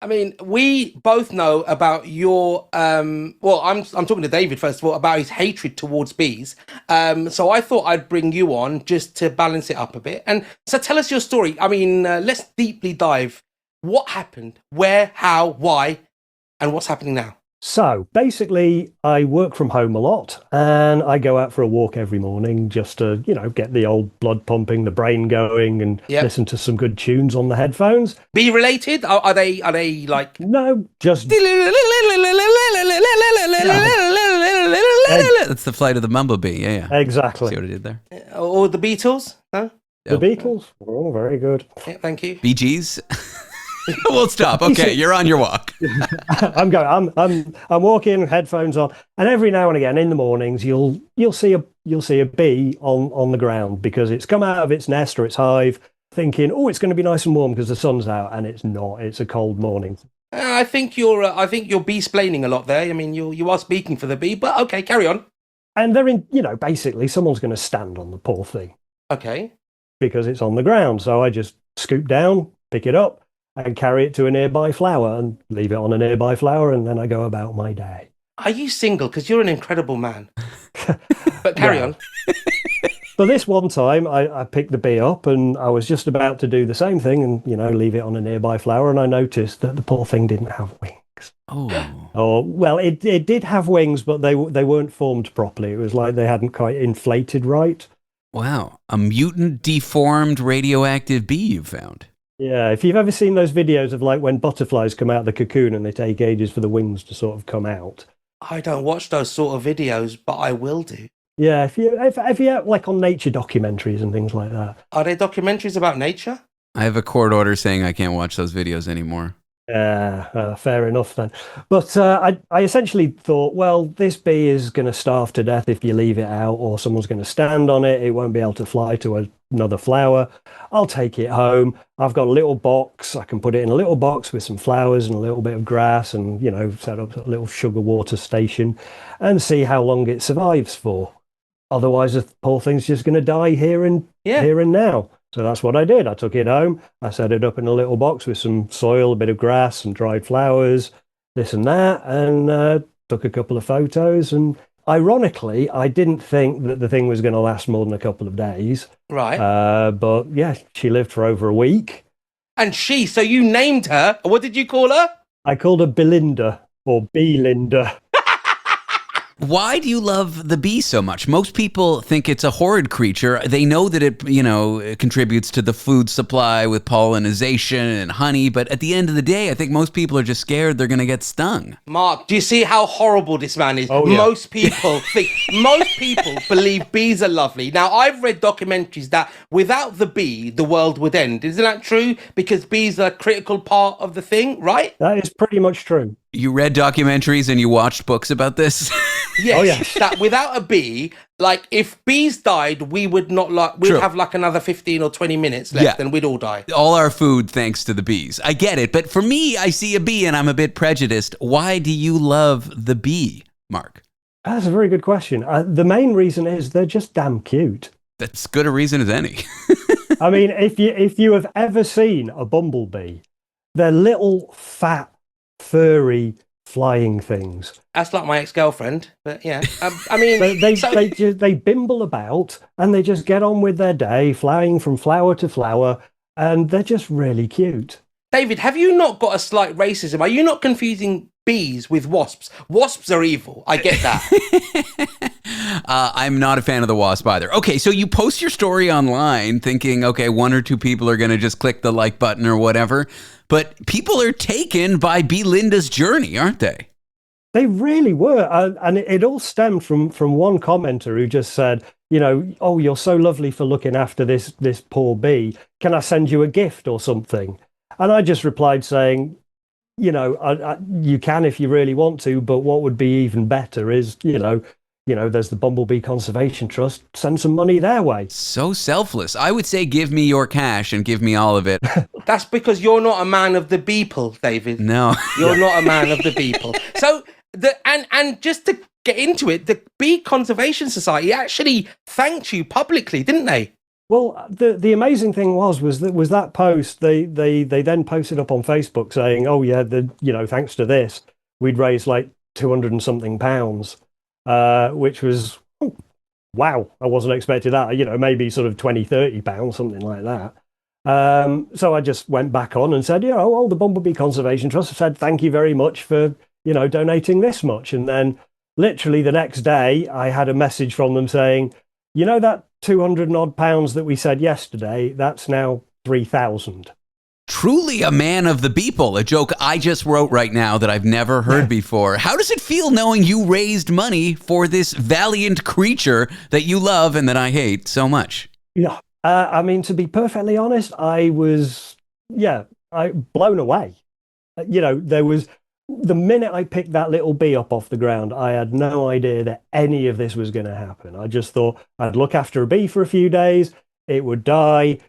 [SPEAKER 10] I mean, we both know about your, I'm talking to David, first of all, about his hatred towards bees. So I thought I'd bring you on just to balance it up a bit. And so tell us your story. I mean, let's deeply dive. What happened? Where? How? Why? And what's happening now?
[SPEAKER 13] So basically, I work from home a lot and I go out for a walk every morning just to, get the old blood pumping, the brain going and listen to some good tunes on the headphones.
[SPEAKER 10] Bee related? Are they like...
[SPEAKER 13] No, just...
[SPEAKER 4] That's the flight of the Bumblebee. Yeah.
[SPEAKER 13] Exactly.
[SPEAKER 4] See what I did there?
[SPEAKER 10] Or the Beatles? No?
[SPEAKER 13] The Beatles? Oh, very good.
[SPEAKER 10] Yeah, thank you.
[SPEAKER 4] Bee Gees? We'll stop. Okay, you're on your walk.
[SPEAKER 13] I'm walking, headphones on, and every now and again in the mornings you'll see a bee on the ground because it's come out of its nest or its hive, thinking, oh, it's going to be nice and warm because the sun's out, and it's not. It's a cold morning.
[SPEAKER 10] I think you're bee-splaining a lot there. I mean, you are speaking for the bee, but okay, carry on.
[SPEAKER 13] And they're in, basically someone's going to stand on the poor thing.
[SPEAKER 10] Okay.
[SPEAKER 13] Because it's on the ground. So I just scoop down, pick it up. and carry it to a nearby flower and leave it on a nearby flower, and then I go about my day.
[SPEAKER 10] Are you single? Because you're an incredible man. But carry on.
[SPEAKER 13] But this one time, I picked the bee up and I was just about to do the same thing and, leave it on a nearby flower, and I noticed that the poor thing didn't have wings. Oh, well, it did have wings, but they weren't formed properly. It was like they hadn't quite inflated right.
[SPEAKER 4] Wow. A mutant, deformed, radioactive bee you found.
[SPEAKER 13] Yeah, if you've ever seen those videos of like when butterflies come out of the cocoon and they take ages for the wings to sort of come out.
[SPEAKER 10] I don't watch those sort of videos, but I will do.
[SPEAKER 13] Yeah, if you like on nature documentaries and things like that.
[SPEAKER 10] Are there documentaries about nature?
[SPEAKER 4] I have a court order saying I can't watch those videos anymore.
[SPEAKER 13] Yeah, fair enough then. But I essentially thought, well, this bee is going to starve to death if you leave it out, or someone's going to stand on it. It won't be able to fly to another flower. I'll take it home. I've got a little box. I can put it in a little box with some flowers and a little bit of grass and, set up a little sugar water station and see how long it survives for. Otherwise, the poor thing's just going to die here and now. So that's what I did. I took it home. I set it up in a little box with some soil, a bit of grass and dried flowers, this and that, and took a couple of photos. And ironically, I didn't think that the thing was going to last more than a couple of days.
[SPEAKER 10] Right.
[SPEAKER 13] But yeah, she lived for over a week.
[SPEAKER 10] And so you named her. What did you call her?
[SPEAKER 13] I called her Belinda, or Belinda.
[SPEAKER 4] Why do you love the bee so much? Most people think it's a horrid creature. They know that it contributes to the food supply with pollination and honey. But at the end of the day, I think most people are just scared they're going to get stung.
[SPEAKER 10] Mark, do you see how horrible this man is?
[SPEAKER 13] Oh, yeah.
[SPEAKER 10] Most people believe bees are lovely. Now, I've read documentaries that without the bee, the world would end. Isn't that true? Because bees are a critical part of the thing, right?
[SPEAKER 13] That is pretty much true.
[SPEAKER 4] You read documentaries and you watched books about this?
[SPEAKER 10] Yes,
[SPEAKER 13] oh, yeah.
[SPEAKER 10] That without a bee, like if bees died, we would have like another 15 or 20 minutes left and we'd all die.
[SPEAKER 4] All our food thanks to the bees. I get it. But for me, I see a bee and I'm a bit prejudiced. Why do you love the bee, Mark?
[SPEAKER 13] That's a very good question. The main reason is they're just damn cute.
[SPEAKER 4] That's good a reason as any.
[SPEAKER 13] I mean, if you have ever seen a bumblebee, they're little, fat, furry, flying things.
[SPEAKER 10] That's like my ex-girlfriend, but yeah. I mean,
[SPEAKER 13] they bimble about and they just get on with their day, flying from flower to flower, and they're just really cute.
[SPEAKER 10] David, have you not got a slight racism? Are you not confusing bees with wasps? Wasps are evil. I get that.
[SPEAKER 4] I'm not a fan of the wasp either. Okay, so you post your story online thinking, okay, one or two people are going to just click the like button or whatever. But people are taken by Belinda's journey, aren't they?
[SPEAKER 13] They really were. And it all stemmed from one commenter who just said, oh, you're so lovely for looking after this poor bee. Can I send you a gift or something? And I just replied saying, you can if you really want to, but what would be even better is, there's the Bumblebee Conservation Trust. Send some money their way.
[SPEAKER 4] So selfless. I would say give me your cash and give me all of it.
[SPEAKER 10] That's because you're not a man of the people, David.
[SPEAKER 4] No.
[SPEAKER 10] You're not a man of the people. So, and just to get into it, the Bee Conservation Society actually thanked you publicly, didn't they?
[SPEAKER 13] Well, the amazing thing was that post, they then posted up on Facebook saying, oh yeah, thanks to this, we'd raised like 200 and something pounds. Which was, wow, I wasn't expecting that, maybe sort of 20, 30 pounds, something like that. So I just went back on and said, the Bumblebee Conservation Trust said, thank you very much for, donating this much. And then literally the next day I had a message from them saying, that 200 and odd pounds that we said yesterday, that's now 3,000.
[SPEAKER 4] Truly a man of the people, a joke I just wrote right now that I've never heard before. How does it feel knowing you raised money for this valiant creature that you love and that I hate so much?
[SPEAKER 13] Yeah, I mean, to be perfectly honest, I was, blown away. There was, the minute I picked that little bee up off the ground, I had no idea that any of this was going to happen. I just thought I'd look after a bee for a few days, it would die,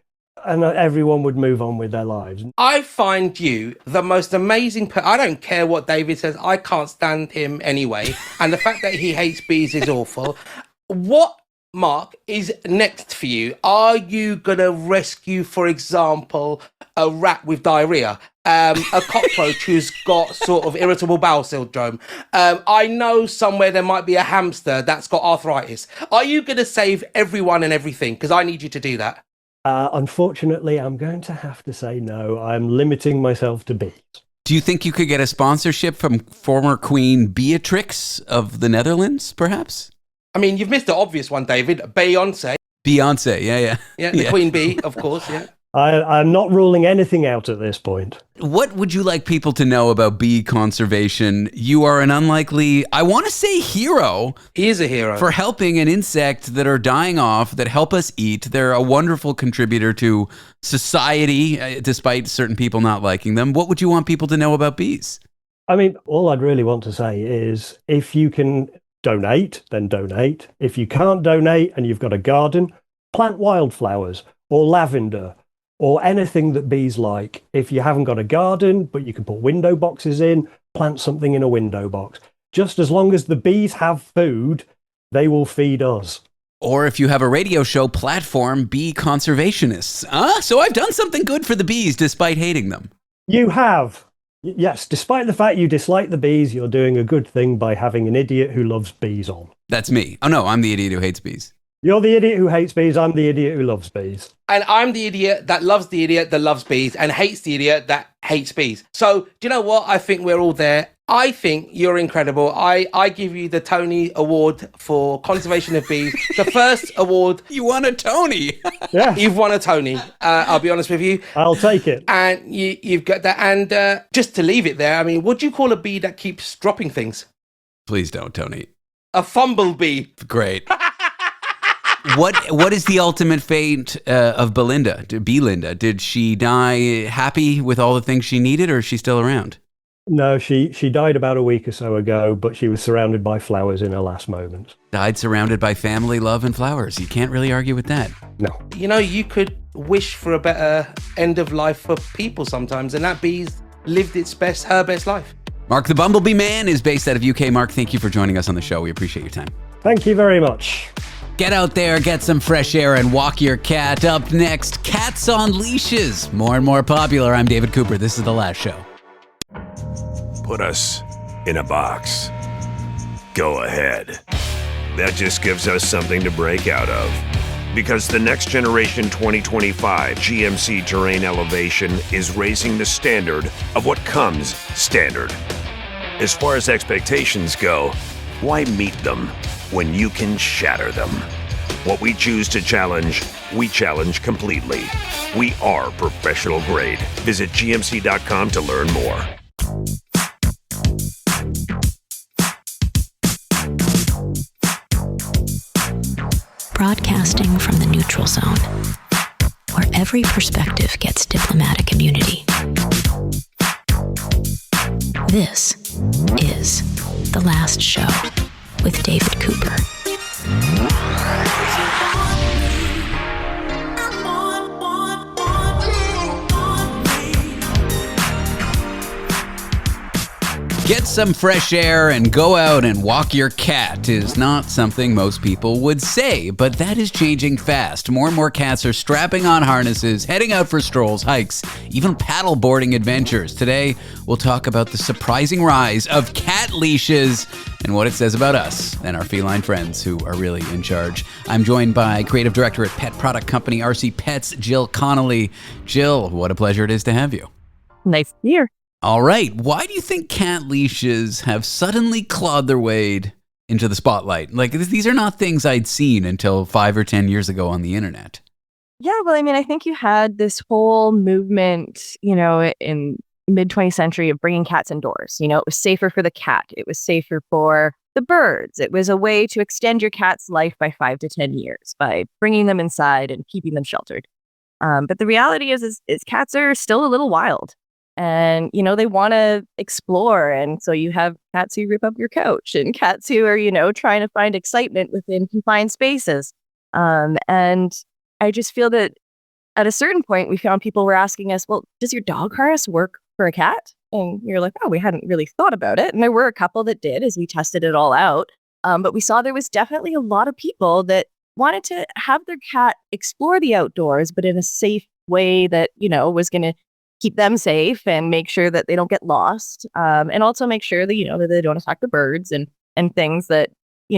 [SPEAKER 13] and everyone would move on with their lives.
[SPEAKER 10] I find you the most amazing I don't care what David says. I can't stand him anyway. And the fact that he hates bees is awful. What, Mark, is next for you? Are you going to rescue, for example, a rat with diarrhea? a cockroach who's got sort of irritable bowel syndrome. I know somewhere there might be a hamster that's got arthritis. Are you going to save everyone and everything? Because I need you to do that.
[SPEAKER 13] Unfortunately, I'm going to have to say no. I'm limiting myself to bees.
[SPEAKER 4] Do you think you could get a sponsorship from former Queen Beatrix of the Netherlands, perhaps?
[SPEAKER 10] I mean, you've missed the obvious one, David. Beyonce.
[SPEAKER 4] Beyonce, yeah.
[SPEAKER 10] Yeah, the Queen Bee, of course, yeah.
[SPEAKER 13] I'm not ruling anything out at this point.
[SPEAKER 4] What would you like people to know about bee conservation? You are an unlikely, I want to say hero.
[SPEAKER 10] He is a hero.
[SPEAKER 4] For helping an insect that are dying off, that help us eat. They're a wonderful contributor to society, despite certain people not liking them. What would you want people to know about bees?
[SPEAKER 13] I mean, all I'd really want to say is if you can donate, then donate. If you can't donate and you've got a garden, plant wildflowers or lavender, or anything that bees like. If you haven't got a garden, but you can put window boxes in, plant something in a window box. Just as long as the bees have food, they will feed us.
[SPEAKER 4] Or if you have a radio show platform, bee conservationists. So I've done something good for the bees despite hating them.
[SPEAKER 13] You have. Yes, despite the fact you dislike the bees, you're doing a good thing by having an idiot who loves bees on.
[SPEAKER 4] That's me. Oh no, I'm the idiot who hates bees.
[SPEAKER 13] You're the idiot who hates bees, I'm the idiot who loves bees.
[SPEAKER 10] And I'm the idiot that loves the idiot that loves bees and hates the idiot that hates bees. So, do you know what? I think we're all there. I think you're incredible. I give you the Tony Award for conservation of bees. The first award.
[SPEAKER 4] You won a Tony.
[SPEAKER 13] Yeah.
[SPEAKER 10] You've won a Tony. I'll be honest with you.
[SPEAKER 13] I'll take it.
[SPEAKER 10] And you've got that. And just to leave it there, I mean, what do you call a bee that keeps dropping things?
[SPEAKER 4] Please don't, Tony.
[SPEAKER 10] A Bumblebee.
[SPEAKER 4] Great. What is the ultimate fate of Belinda? Belinda? Did she die happy with all the things she needed, or is she still around?
[SPEAKER 13] No, she died about a week or so ago, but she was surrounded by flowers in her last moments.
[SPEAKER 4] Died surrounded by family, love, and flowers. You can't really argue with that.
[SPEAKER 13] No.
[SPEAKER 10] You know, you could wish for a better end of life for people sometimes, and that bee's lived her best life.
[SPEAKER 4] Mark the Bumblebee Man is based out of UK. Mark, thank you for joining us on the show. We appreciate your time.
[SPEAKER 13] Thank you very much.
[SPEAKER 4] Get out there, get some fresh air, and walk your cat. Up next, cats on leashes. More and more popular. I'm David Cooper. This is The Last Show.
[SPEAKER 14] Put us in a box. Go ahead. That just gives us something to break out of. Because the next generation 2025 GMC Terrain Elevation is raising the standard of what comes standard. As far as expectations go, why meet them when you can shatter them? What we choose to challenge, we challenge completely. We are professional grade. Visit gmc.com to learn more.
[SPEAKER 3] Broadcasting from the neutral zone, where every perspective gets diplomatic immunity. This is The Last Show with David Cooper.
[SPEAKER 4] Get some fresh air and go out and walk your cat is not something most people would say, but that is changing fast. More and more cats are strapping on harnesses, heading out for strolls, hikes, even paddleboarding adventures. Today, we'll talk about the surprising rise of cat leashes and what it says about us and our feline friends who are really in charge. I'm joined by creative director at pet product company RC Pets, Jill Connolly. Jill, what a pleasure it is to have you.
[SPEAKER 15] Nice to be here.
[SPEAKER 4] All right. Why do you think cat leashes have suddenly clawed their way into the spotlight? Like, these are not things I'd seen until 5 or 10 years ago on the internet.
[SPEAKER 15] Yeah, well, I mean, I think you had this whole movement, in mid-20th century of bringing cats indoors. It was safer for the cat. It was safer for the birds. It was a way to extend your cat's life by 5 to 10 years by bringing them inside and keeping them sheltered. But the reality is cats are still a little wild. And, they want to explore. And so you have cats who rip up your couch and cats who are, trying to find excitement within confined spaces. And I just feel that at a certain point, we found people were asking us, well, does your dog harness work for a cat? And you're like, oh, we hadn't really thought about it. And there were a couple that did as we tested it all out. But we saw there was definitely a lot of people that wanted to have their cat explore the outdoors, but in a safe way that, was going to keep them safe and make sure that they don't get lost. And also make sure that, that they don't attack the birds and things that,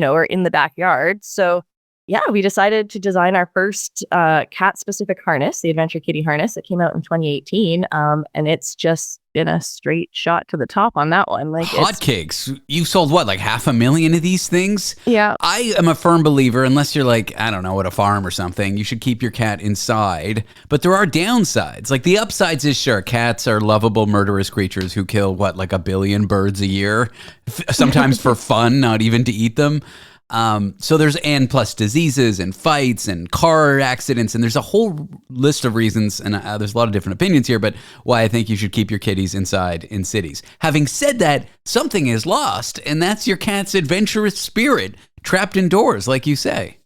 [SPEAKER 15] are in the backyard. So yeah, we decided to design our first cat-specific harness, the Adventure Kitty harness. It came out in 2018, and it's just been a straight shot to the top on that one. Like
[SPEAKER 4] hotcakes. You sold what, like 500,000 of these things?
[SPEAKER 15] Yeah.
[SPEAKER 4] I am a firm believer, unless you're like, I don't know, at a farm or something, you should keep your cat inside. But there are downsides. Like the upsides is sure, cats are lovable, murderous creatures who kill like 1 billion birds a year, sometimes for fun, not even to eat them. So there's and plus diseases and fights and car accidents, and there's a whole list of reasons, and there's a lot of different opinions here, but why I think you should keep your kitties inside in cities. Having said that, something is lost, and that's your cat's adventurous spirit trapped indoors, like you say.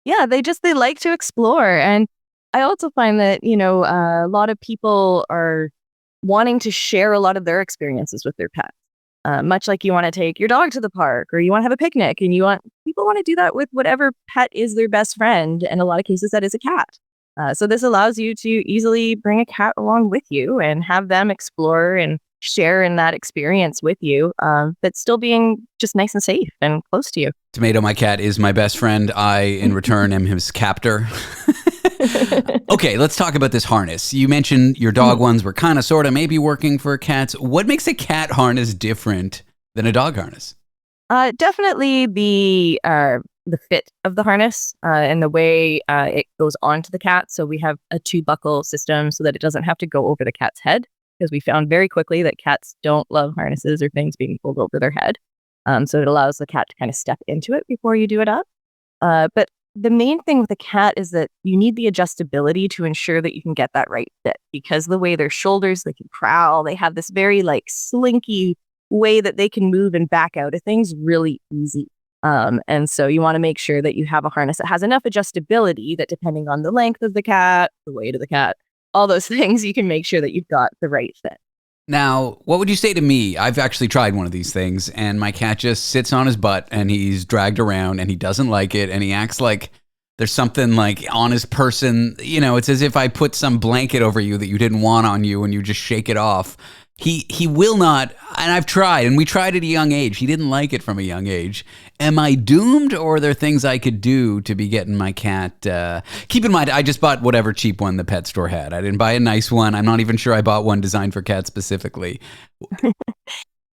[SPEAKER 15] Yeah, they like to explore. And I also find that, a lot of people are wanting to share a lot of their experiences with their pets. Much like you want to take your dog to the park or you want to have a picnic, and people want to do that with whatever pet is their best friend. In a lot of cases, that is a cat. So this allows you to easily bring a cat along with you and have them explore and share in that experience with you, but still being just nice and safe and close to you.
[SPEAKER 4] Tomato, my cat, is my best friend. I, in return, am his captor. Okay, let's talk about this harness. You mentioned your dog ones were kind of, sort of, maybe working for cats. What makes a cat harness different than a dog harness?
[SPEAKER 15] Definitely the fit of the harness and the way it goes onto the cat. So we have a 2-buckle system so that it doesn't have to go over the cat's head, because we found very quickly that cats don't love harnesses or things being pulled over their head. So it allows the cat to kind of step into it before you do it up. But the main thing with a cat is that you need the adjustability to ensure that you can get that right fit, because the way their shoulders, they can prowl, they have this very slinky way that they can move and back out of things really easy. And so you want to make sure that you have a harness that has enough adjustability that, depending on the length of the cat, the weight of the cat, all those things, you can make sure that you've got the right fit.
[SPEAKER 4] Now, what would you say to me? I've actually tried one of these things, and my cat just sits on his butt, and he's dragged around, and he doesn't like it, and he acts like there's something on his person. It's as if I put some blanket over you that you didn't want on you, and you just shake it off. He will not, and I've tried, and we tried at a young age. He didn't like it from a young age. Am I doomed, or are there things I could do to be getting my cat? Keep in mind, I just bought whatever cheap one the pet store had. I didn't buy a nice one. I'm not even sure I bought one designed for cats specifically.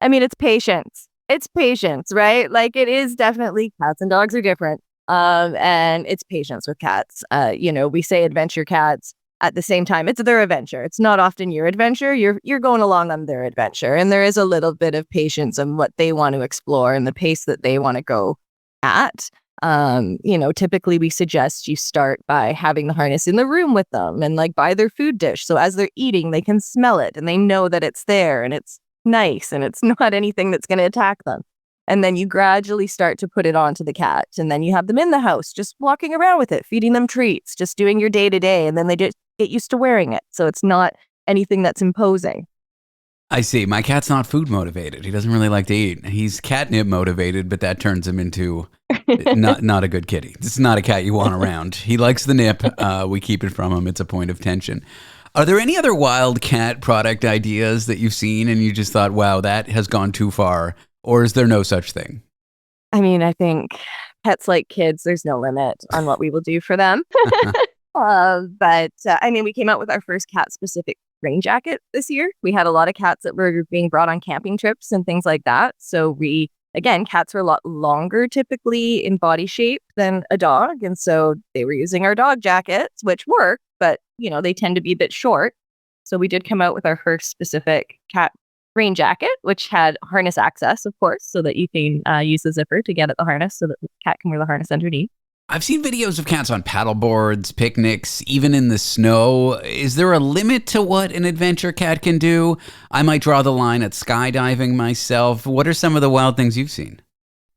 [SPEAKER 15] I mean, it's patience. It's patience, right? It is definitely, cats and dogs are different. And it's patience with cats. We say adventure cats. At the same time, it's their adventure. It's not often your adventure. You're going along on their adventure. And there is a little bit of patience on what they want to explore and the pace that they want to go at. Typically we suggest you start by having the harness in the room with them and by their food dish. So as they're eating, they can smell it and they know that it's there and it's nice and it's not anything that's going to attack them. And then you gradually start to put it onto the cat. And then you have them in the house, just walking around with it, feeding them treats, just doing your day to day. And then they just get used to wearing it. So it's not anything that's imposing.
[SPEAKER 4] I see. My cat's not food motivated. He doesn't really like to eat. He's catnip motivated, but that turns him into not a good kitty. This is not a cat you want around. He likes the nip. We keep it from him. It's a point of tension. Are there any other wild cat product ideas that you've seen and you just thought, wow, that has gone too far? Or is there no such thing?
[SPEAKER 15] I mean, I think pets like kids, there's no limit on what we will do for them. But we came out with our first cat-specific rain jacket this year. We had a lot of cats that were being brought on camping trips and things like that. So cats are a lot longer typically in body shape than a dog. And so they were using our dog jackets, which work, but, they tend to be a bit short. So we did come out with our first specific cat rain jacket, which had harness access, of course, so that you can use the zipper to get at the harness so that the cat can wear the harness underneath.
[SPEAKER 4] I've seen videos of cats on paddle boards, picnics, even in the snow. Is there a limit to what an adventure cat can do? I might draw the line at skydiving myself. What are some of the wild things you've seen?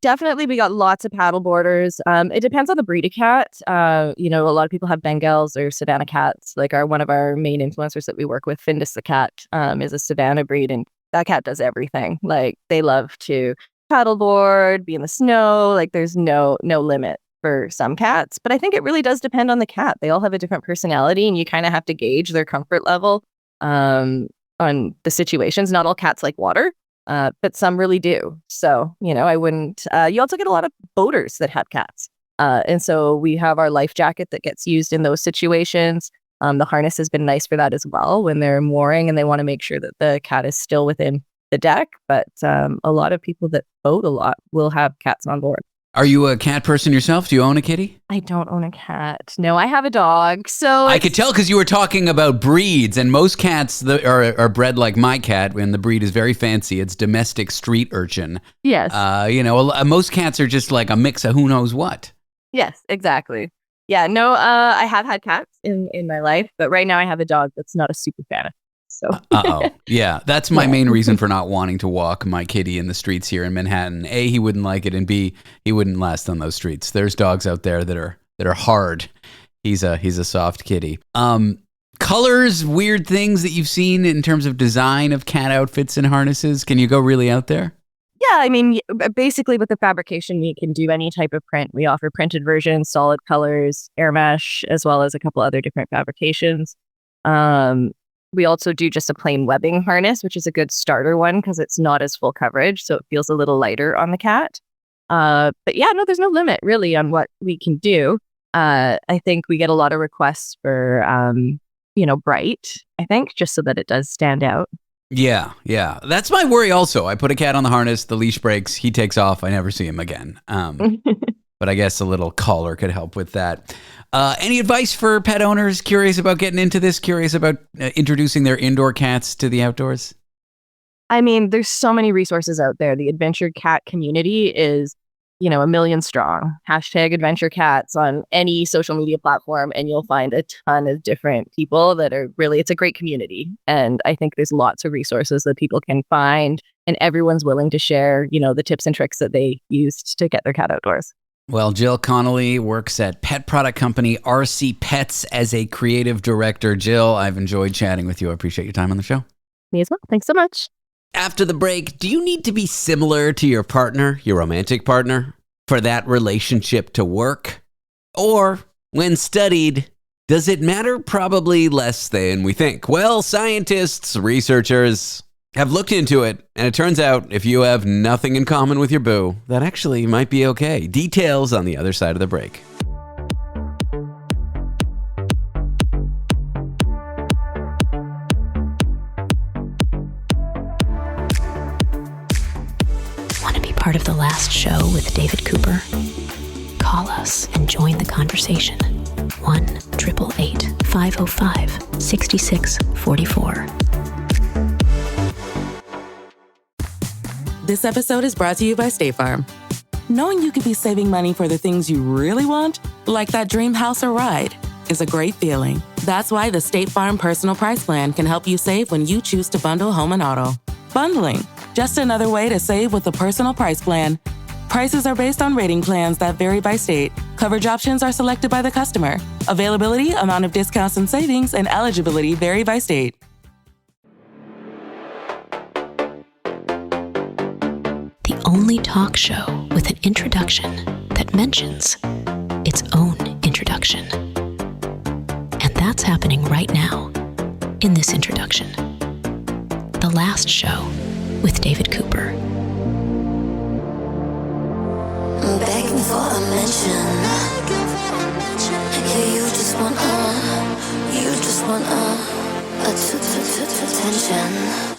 [SPEAKER 15] Definitely, we got lots of paddle boarders. It depends on the breed of cat. A lot of people have Bengals or Savannah cats. One of our main influencers that we work with, Findus the cat, is a Savannah breed, and that cat does everything. They love to paddleboard, be in the snow. There's no limit for some cats. But I think it really does depend on the cat. They all have a different personality, and you kind of have to gauge their comfort level on the situations. Not all cats like water, but some really do. So, I wouldn't. You also get a lot of boaters that have cats. And so we have our life jacket that gets used in those situations. The harness has been nice for that as well when they're mooring and they want to make sure that the cat is still within the deck. But a lot of people that boat a lot will have cats on board.
[SPEAKER 4] Are you a cat person yourself? Do you own a kitty?
[SPEAKER 15] I don't own a cat. No, I have a dog. So
[SPEAKER 4] I could tell because you were talking about breeds, and most cats are bred like my cat, and the breed is very fancy. It's domestic street urchin.
[SPEAKER 15] Yes.
[SPEAKER 4] Most cats are just like a mix of who knows what.
[SPEAKER 15] Yes, exactly. Yeah, no, I have had cats in my life, but right now I have a dog that's not a super fan of. So.
[SPEAKER 4] Yeah, that's my main reason for not wanting to walk my kitty in the streets here in Manhattan. A, he wouldn't like it, and B, he wouldn't last on those streets. There's dogs out there that are hard. He's a soft kitty. Colors, weird things that you've seen in terms of design of cat outfits and harnesses. Can you go really out there?
[SPEAKER 15] Yeah, I mean, basically with the fabrication, we can do any type of print. We offer printed versions, solid colors, air mesh, as well as a couple other different fabrications. We also do just a plain webbing harness, which is a good starter one because it's not as full coverage, so it feels a little lighter on the cat. But yeah, no, there's no limit really on what we can do. I think we get a lot of requests for, bright, I think, just so that it does stand out.
[SPEAKER 4] Yeah. That's my worry also. I put a cat on the harness, the leash breaks, he takes off, I never see him again. But I guess a little collar could help with that. Any advice for pet owners curious about getting into this, curious about introducing their indoor cats to the outdoors?
[SPEAKER 15] I mean, there's so many resources out there. The adventure cat community is, 1 million strong. #adventure cats on any social media platform, and you'll find a ton of different people that are really, it's a great community. And I think there's lots of resources that people can find, and everyone's willing to share, the tips and tricks that they used to get their cat outdoors.
[SPEAKER 4] Well, Jill Connolly works at pet product company RC Pets as a creative director. Jill, I've enjoyed chatting with you. I appreciate your time on the show.
[SPEAKER 15] Me as well. Thanks so much.
[SPEAKER 4] After the break, do you need to be similar to your partner, your romantic partner, for that relationship to work? Or, when studied, does it matter? Probably less than we think. Well, scientists, researchers have looked into it, and it turns out if you have nothing in common with your boo, that actually might be okay. Details on the other side of the break.
[SPEAKER 3] Want to be part of the last show with David Cooper? Call us and join the conversation. 1-888-505-6644.
[SPEAKER 16] This episode is brought to you by State Farm. Knowing you could be saving money for the things you really want, like that dream house or ride, is a great feeling. That's why the State Farm Personal Price Plan can help you save when you choose to bundle home and auto. Bundling, just another way to save with the Personal Price Plan. Prices are based on rating plans that vary by state. Coverage options are selected by the customer. Availability, amount of discounts and savings, and eligibility vary by state.
[SPEAKER 3] The only talk show with an introduction that mentions its own introduction. And that's happening right now in this introduction. The last show with David Cooper.
[SPEAKER 17] I'm begging for a mention. Yeah, you just want attention.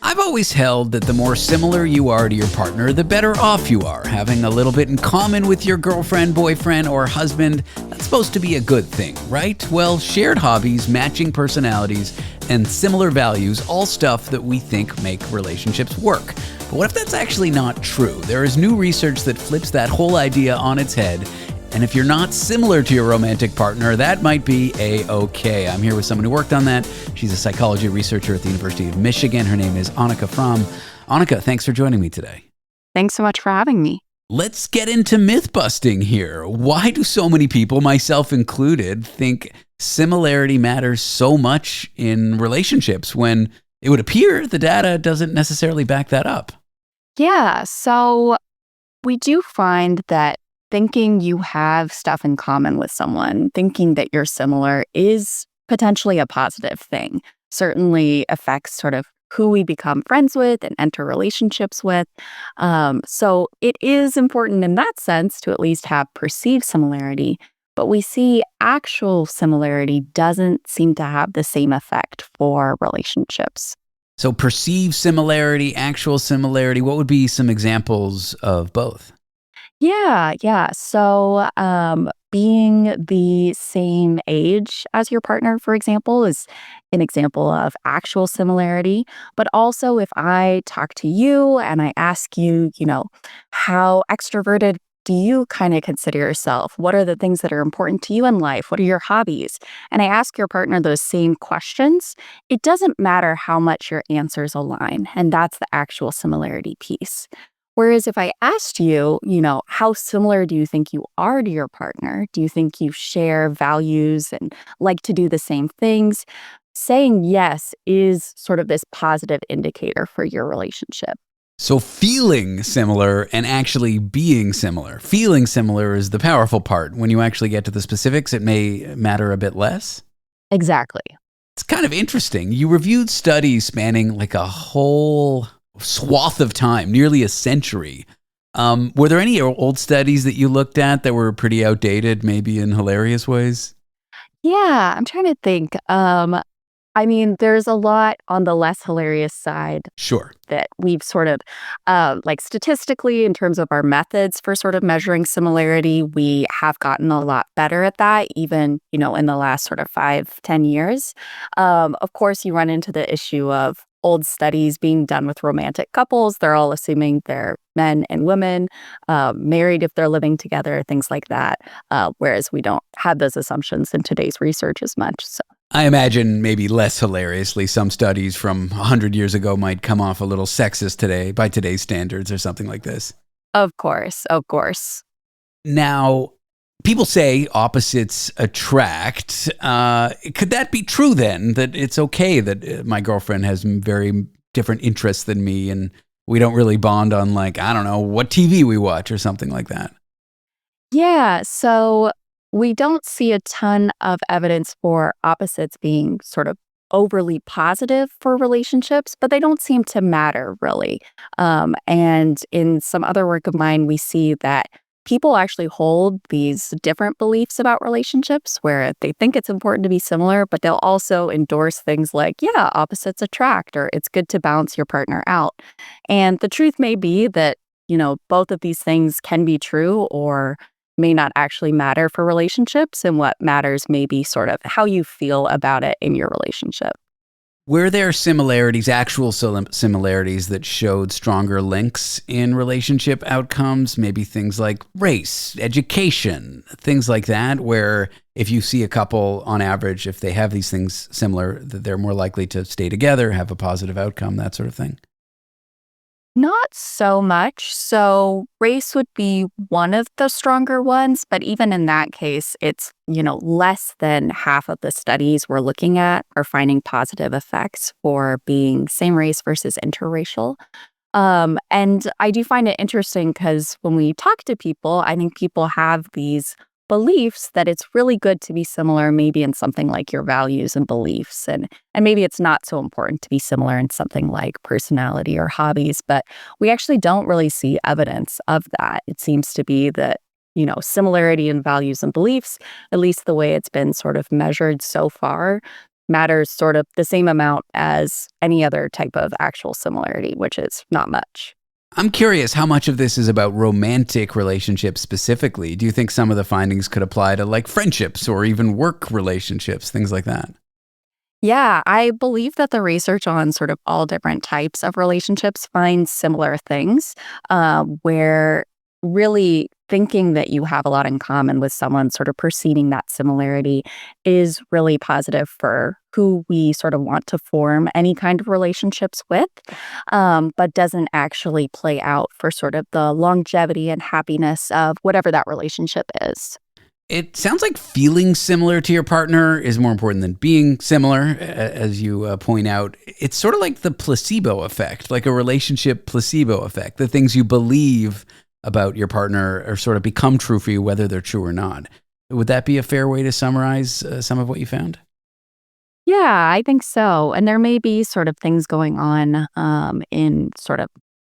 [SPEAKER 4] I've always held that the more similar you are to your partner, the better off you are. Having a little bit in common with your girlfriend, boyfriend, or husband, that's supposed to be a good thing, right? Well, shared hobbies, matching personalities, and similar values, all stuff that we think make relationships work. But what if that's actually not true? There is new research that flips that whole idea on its head. And if you're not similar to your romantic partner, that might be A-okay. I'm here with someone who worked on that. She's a psychology researcher at the University of Michigan. Her name is Annika From. Annika, thanks for joining me today.
[SPEAKER 18] Thanks so much for having me.
[SPEAKER 4] Let's get into myth busting here. Why do so many people, myself included, think similarity matters so much in relationships when it would appear the data doesn't necessarily back that up?
[SPEAKER 18] Yeah, so we do find that thinking you have stuff in common with someone, thinking that you're similar is potentially a positive thing. certainly affects sort of who we become friends with and enter relationships with. So it is important in that sense to at least have perceived similarity. But we see actual similarity doesn't seem to have the same effect for relationships.
[SPEAKER 4] So perceived similarity, actual similarity, what would be some examples of both?
[SPEAKER 18] Yeah. So, being the same age as your partner, for example, is an example of actual similarity. But also, if I talk to you and I ask you, how extroverted do you kind of consider yourself? What are the things that are important to you in life? What are your hobbies? And I ask your partner those same questions. It doesn't matter how much your answers align. And that's the actual similarity piece. Whereas if I asked you, how similar do you think you are to your partner? Do you think you share values and like to do the same things? Saying yes is sort of this positive indicator for your relationship.
[SPEAKER 4] So feeling similar and actually being similar. Feeling similar is the powerful part. When you actually get to the specifics, it may matter a bit less.
[SPEAKER 18] Exactly.
[SPEAKER 4] It's kind of interesting. You reviewed studies spanning like a whole swath of time, nearly a century. Were there any old studies that you looked at that were pretty outdated, maybe in hilarious ways?
[SPEAKER 18] Yeah, I'm trying to think. There's a lot on the less hilarious side.
[SPEAKER 4] Sure.
[SPEAKER 18] That we've sort of, like statistically, in terms of our methods for sort of measuring similarity, we have gotten a lot better at that, even, in the last sort of 5-10 years. Of course, you run into the issue of old studies being done with romantic couples. They're all assuming they're men and women, married if they're living together, things like that. Whereas we don't have those assumptions in today's research as much. So.
[SPEAKER 4] I imagine maybe less hilariously, some studies from 100 years ago might come off a little sexist today by today's standards or something like this.
[SPEAKER 18] Of course.
[SPEAKER 4] Now, people say opposites attract. Could that be true then, that it's okay that my girlfriend has very different interests than me and we don't really bond on what TV we watch or something like that?
[SPEAKER 18] Yeah, so we don't see a ton of evidence for opposites being sort of overly positive for relationships, but they don't seem to matter really. And in some other work of mine, we see that people actually hold these different beliefs about relationships where they think it's important to be similar, but they'll also endorse things like, yeah, opposites attract, or it's good to balance your partner out. And the truth may be that, both of these things can be true or may not actually matter for relationships, and what matters may be sort of how you feel about it in your relationship.
[SPEAKER 4] Were there similarities, actual similarities that showed stronger links in relationship outcomes? Maybe things like race, education, things like that, where if you see a couple on average, if they have these things similar, that they're more likely to stay together, have a positive outcome, that sort of thing?
[SPEAKER 18] Not so much. So race would be one of the stronger ones, but even in that case, it's, less than half of the studies we're looking at are finding positive effects for being same race versus interracial. And I do find it interesting because when we talk to people, I think people have these beliefs that it's really good to be similar, maybe in something like your values and beliefs. And maybe it's not so important to be similar in something like personality or hobbies, but we actually don't really see evidence of that. It seems to be that, similarity in values and beliefs, at least the way it's been sort of measured so far, matters sort of the same amount as any other type of actual similarity, which is not much.
[SPEAKER 4] I'm curious how much of this is about romantic relationships specifically. Do you think some of the findings could apply to like friendships or even work relationships, things like that?
[SPEAKER 18] Yeah, I believe that the research on sort of all different types of relationships finds similar things, where really thinking that you have a lot in common with someone, sort of perceiving that similarity is really positive for who we sort of want to form any kind of relationships with, but doesn't actually play out for sort of the longevity and happiness of whatever that relationship is.
[SPEAKER 4] It sounds like feeling similar to your partner is more important than being similar, as you point out. It's sort of like the placebo effect, like a relationship placebo effect. The things you believe about your partner are sort of become true for you, whether they're true or not. Would that be a fair way to summarize some of what you found?
[SPEAKER 18] Yeah, I think so. And there may be sort of things going on in sort of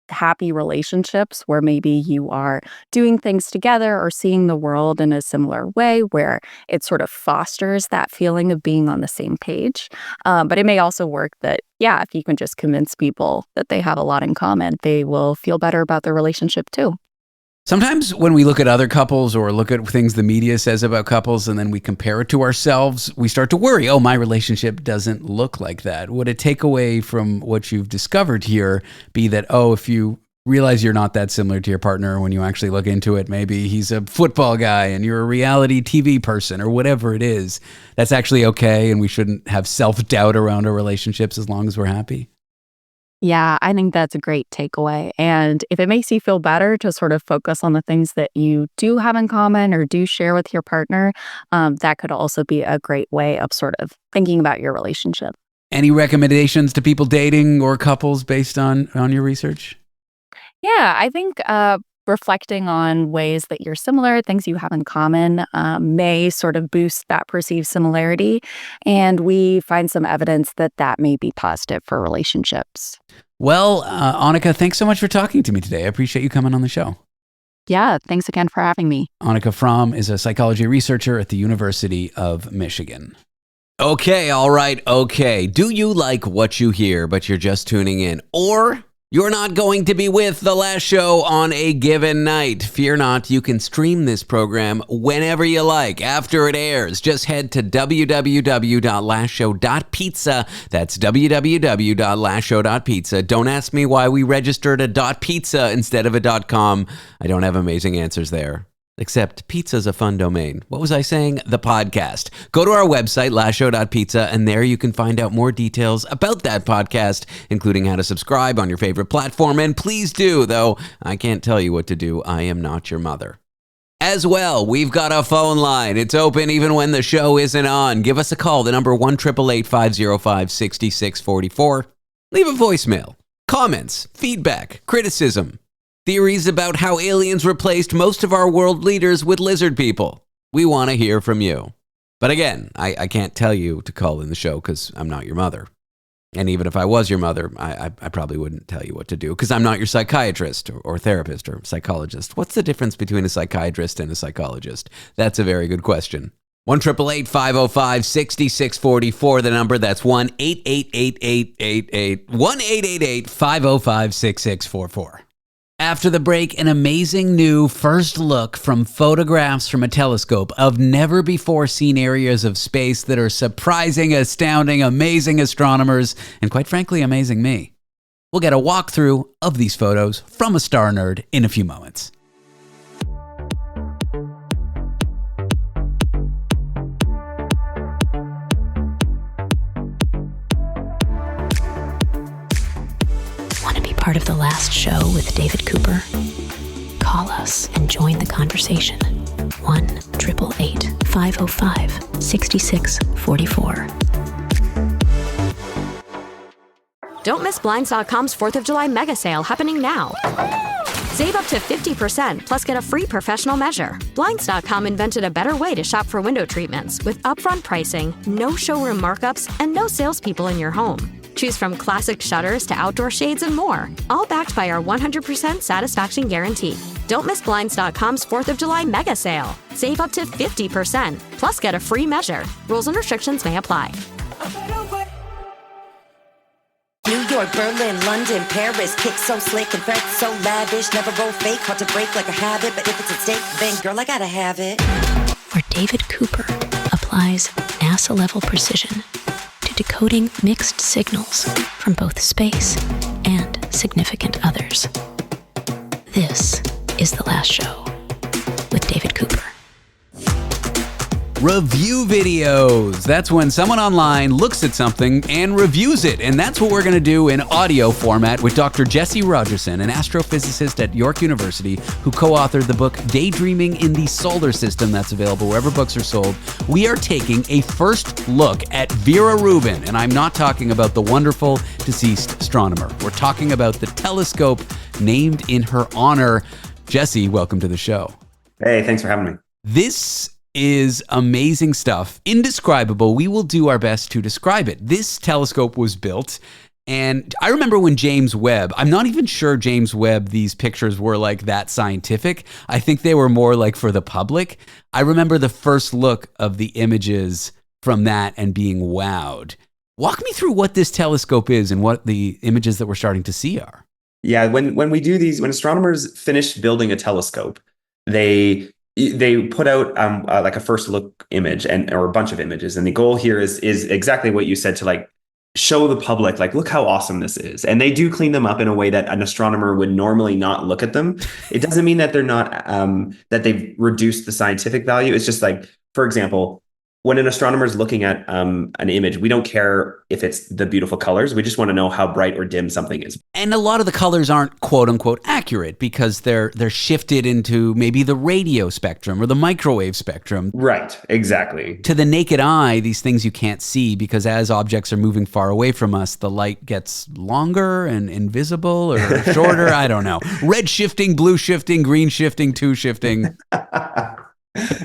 [SPEAKER 18] happy relationships where maybe you are doing things together or seeing the world in a similar way where it sort of fosters that feeling of being on the same page. But it may also work that, yeah, if you can just convince people that they have a lot in common, they will feel better about their relationship too.
[SPEAKER 4] Sometimes when we look at other couples or look at things the media says about couples and then we compare it to ourselves, we start to worry, oh, my relationship doesn't look like that. Would a takeaway from what you've discovered here be that, oh, if you realize you're not that similar to your partner when you actually look into it, maybe he's a football guy and you're a reality TV person or whatever it is, that's actually okay and we shouldn't have self-doubt around our relationships as long as we're happy?
[SPEAKER 18] Yeah, I think that's a great takeaway. And if it makes you feel better to sort of focus on the things that you do have in common or do share with your partner, that could also be a great way of sort of thinking about your relationship.
[SPEAKER 4] Any recommendations to people dating or couples based on your research?
[SPEAKER 18] Yeah, I think reflecting on ways that you're similar, things you have in common, may sort of boost that perceived similarity. And we find some evidence that that may be positive for relationships.
[SPEAKER 4] Well, Annika, thanks so much for talking to me today. I appreciate you coming on the show.
[SPEAKER 18] Yeah, thanks again for having me.
[SPEAKER 4] Annika From is a psychology researcher at the University of Michigan.
[SPEAKER 19] Okay, all right, okay. Do you like what you hear, but you're just tuning in? Or you're not going to be with the last show on a given night? Fear not, you can stream this program whenever you like after it airs. Just head to www.lastshow.pizza. That's www.lastshow.pizza. Don't ask me why we registered a .pizza instead of a .com. I don't have amazing answers there. Except pizza's a fun domain. What was I saying? The podcast. Go to our website, lastshow.pizza, and there you can find out more details about that podcast, including how to subscribe on your favorite platform. And please do, though I can't tell you what to do. I am not your mother. As well, we've got a phone line. It's open even when the show isn't on. Give us a call. The number 1-888-505-6644. Leave a voicemail. Comments, feedback, criticism. Theories about how aliens replaced most of our world leaders with lizard people. We want to hear from you. But again, I can't tell you to call in the show because I'm not your mother. And even if I was your mother, I probably wouldn't tell you what to do because I'm not your psychiatrist or therapist or psychologist. What's the difference between a psychiatrist and a psychologist? That's a very good question. 1-888-505-6644, the number. That's 1-888-505-6644. After the break, an amazing new first look from photographs from a telescope of never-before-seen areas of space that are surprising, astounding, amazing astronomers, and quite frankly, amazing me. We'll get a walkthrough of these photos from a star nerd in a few moments.
[SPEAKER 3] Part of the last show with David Cooper? Call us and join the conversation. 1-888-505-6644.
[SPEAKER 20] Don't miss Blinds.com's 4th of July mega sale happening now. Save up to 50%, plus get a free professional measure. Blinds.com invented a better way to shop for window treatments with upfront pricing, no showroom markups, and no salespeople in your home. Choose from classic shutters to outdoor shades and more, all backed by our 100% satisfaction guarantee. Don't miss Blinds.com's 4th of July mega sale. Save up to 50%, plus get a free measure. Rules and restrictions may apply.
[SPEAKER 21] New York, Berlin, London, Paris, kick so slick and threats so lavish, never go fake, hard to break like a habit, but if it's at stake, then girl, I gotta have it.
[SPEAKER 3] Where David Cooper applies NASA-level precision to decoding mixed signals from both space and significant others. This is The Last Show with David Cooper.
[SPEAKER 4] Review videos. That's when someone online looks at something and reviews it. And that's what we're going to do in audio format with Dr. Jesse Rogerson, an astrophysicist at York University who co-authored the book Daydreaming in the Solar System. That's available wherever books are sold. We are taking a first look at Vera Rubin. And I'm not talking about the wonderful deceased astronomer. We're talking about the telescope named in her honor. Jesse, welcome to the show.
[SPEAKER 22] Hey, thanks for having me.
[SPEAKER 4] This is amazing stuff. Indescribable. We will do our best to describe it. This telescope was built, and I remember when James Webb, I'm not even sure James Webb, these pictures were like that scientific. I think they were more like for the public. I remember the first look of the images from that and being wowed. Walk me through what this telescope is and what the images that we're starting to see are.
[SPEAKER 1] Yeah, when we do these, when astronomers finish building a telescope, they put out like a first look image or a bunch of images, and the goal here is exactly what you said, to like show the public, like, look how awesome this is. And they do clean them up in a way that an astronomer would normally not look at them. It doesn't mean that they're not that they've reduced the scientific value. It's just like, for example, when an astronomer is looking at an image, we don't care if it's the beautiful colors. We just want to know how bright or dim something is.
[SPEAKER 4] And a lot of the colors aren't quote unquote accurate because they're shifted into maybe the radio spectrum or the microwave spectrum.
[SPEAKER 1] Right, exactly.
[SPEAKER 4] To the naked eye, these things you can't see because as objects are moving far away from us, the light gets longer and invisible or shorter. I don't know. Red shifting, blue shifting, green shifting, two shifting.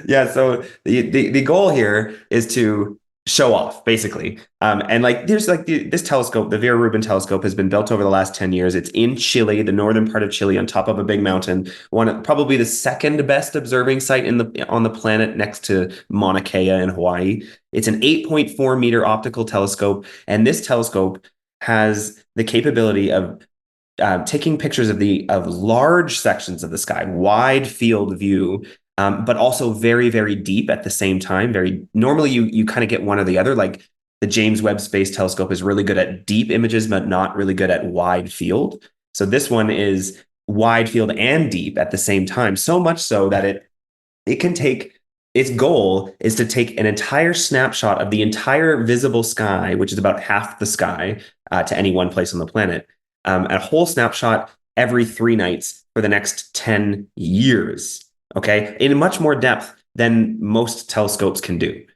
[SPEAKER 1] Yeah, so the goal here is to show off, basically. And like there's like this telescope, the Vera Rubin telescope, has been built over the last 10 years. It's in Chile, the northern part of Chile, on top of a big mountain. Probably the second best observing site on the planet, next to Mauna Kea in Hawaii. It's an 8.4 meter optical telescope, and this telescope has the capability of taking pictures of large sections of the sky, wide field view. But also very, very deep at the same time. Normally you kind of get one or the other. Like the James Webb Space Telescope is really good at deep images, but not really good at wide field. So this one is wide field and deep at the same time. So much so that it can take, its goal is to take an entire snapshot of the entire visible sky, which is about half the sky to any one place on the planet, a whole snapshot every 3 nights for the next 10 years. Okay, in much more depth than most telescopes can do.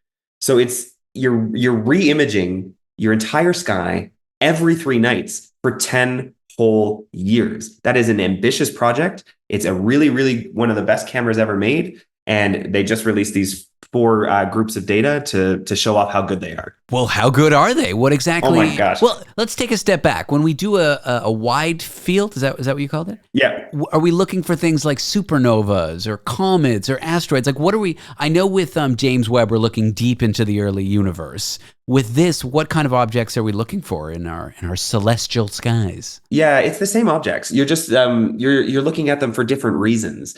[SPEAKER 1] So you're re-imaging your entire sky every 3 nights for 10 whole years. That is an ambitious project. It's a really, really one of the best cameras ever made. And they just released these 4 groups of data to show off how good they are.
[SPEAKER 4] Well, how good are they? What exactly?
[SPEAKER 1] Oh my gosh.
[SPEAKER 4] Well, let's take a step back. When we do a wide field, is that what you called it?
[SPEAKER 1] Yeah.
[SPEAKER 4] Are we looking for things like supernovas or comets or asteroids? Like what are we? I know with James Webb, we're looking deep into the early universe. With this, what kind of objects are we looking for in our celestial skies?
[SPEAKER 1] Yeah, it's the same objects. You're just you're looking at them for different reasons.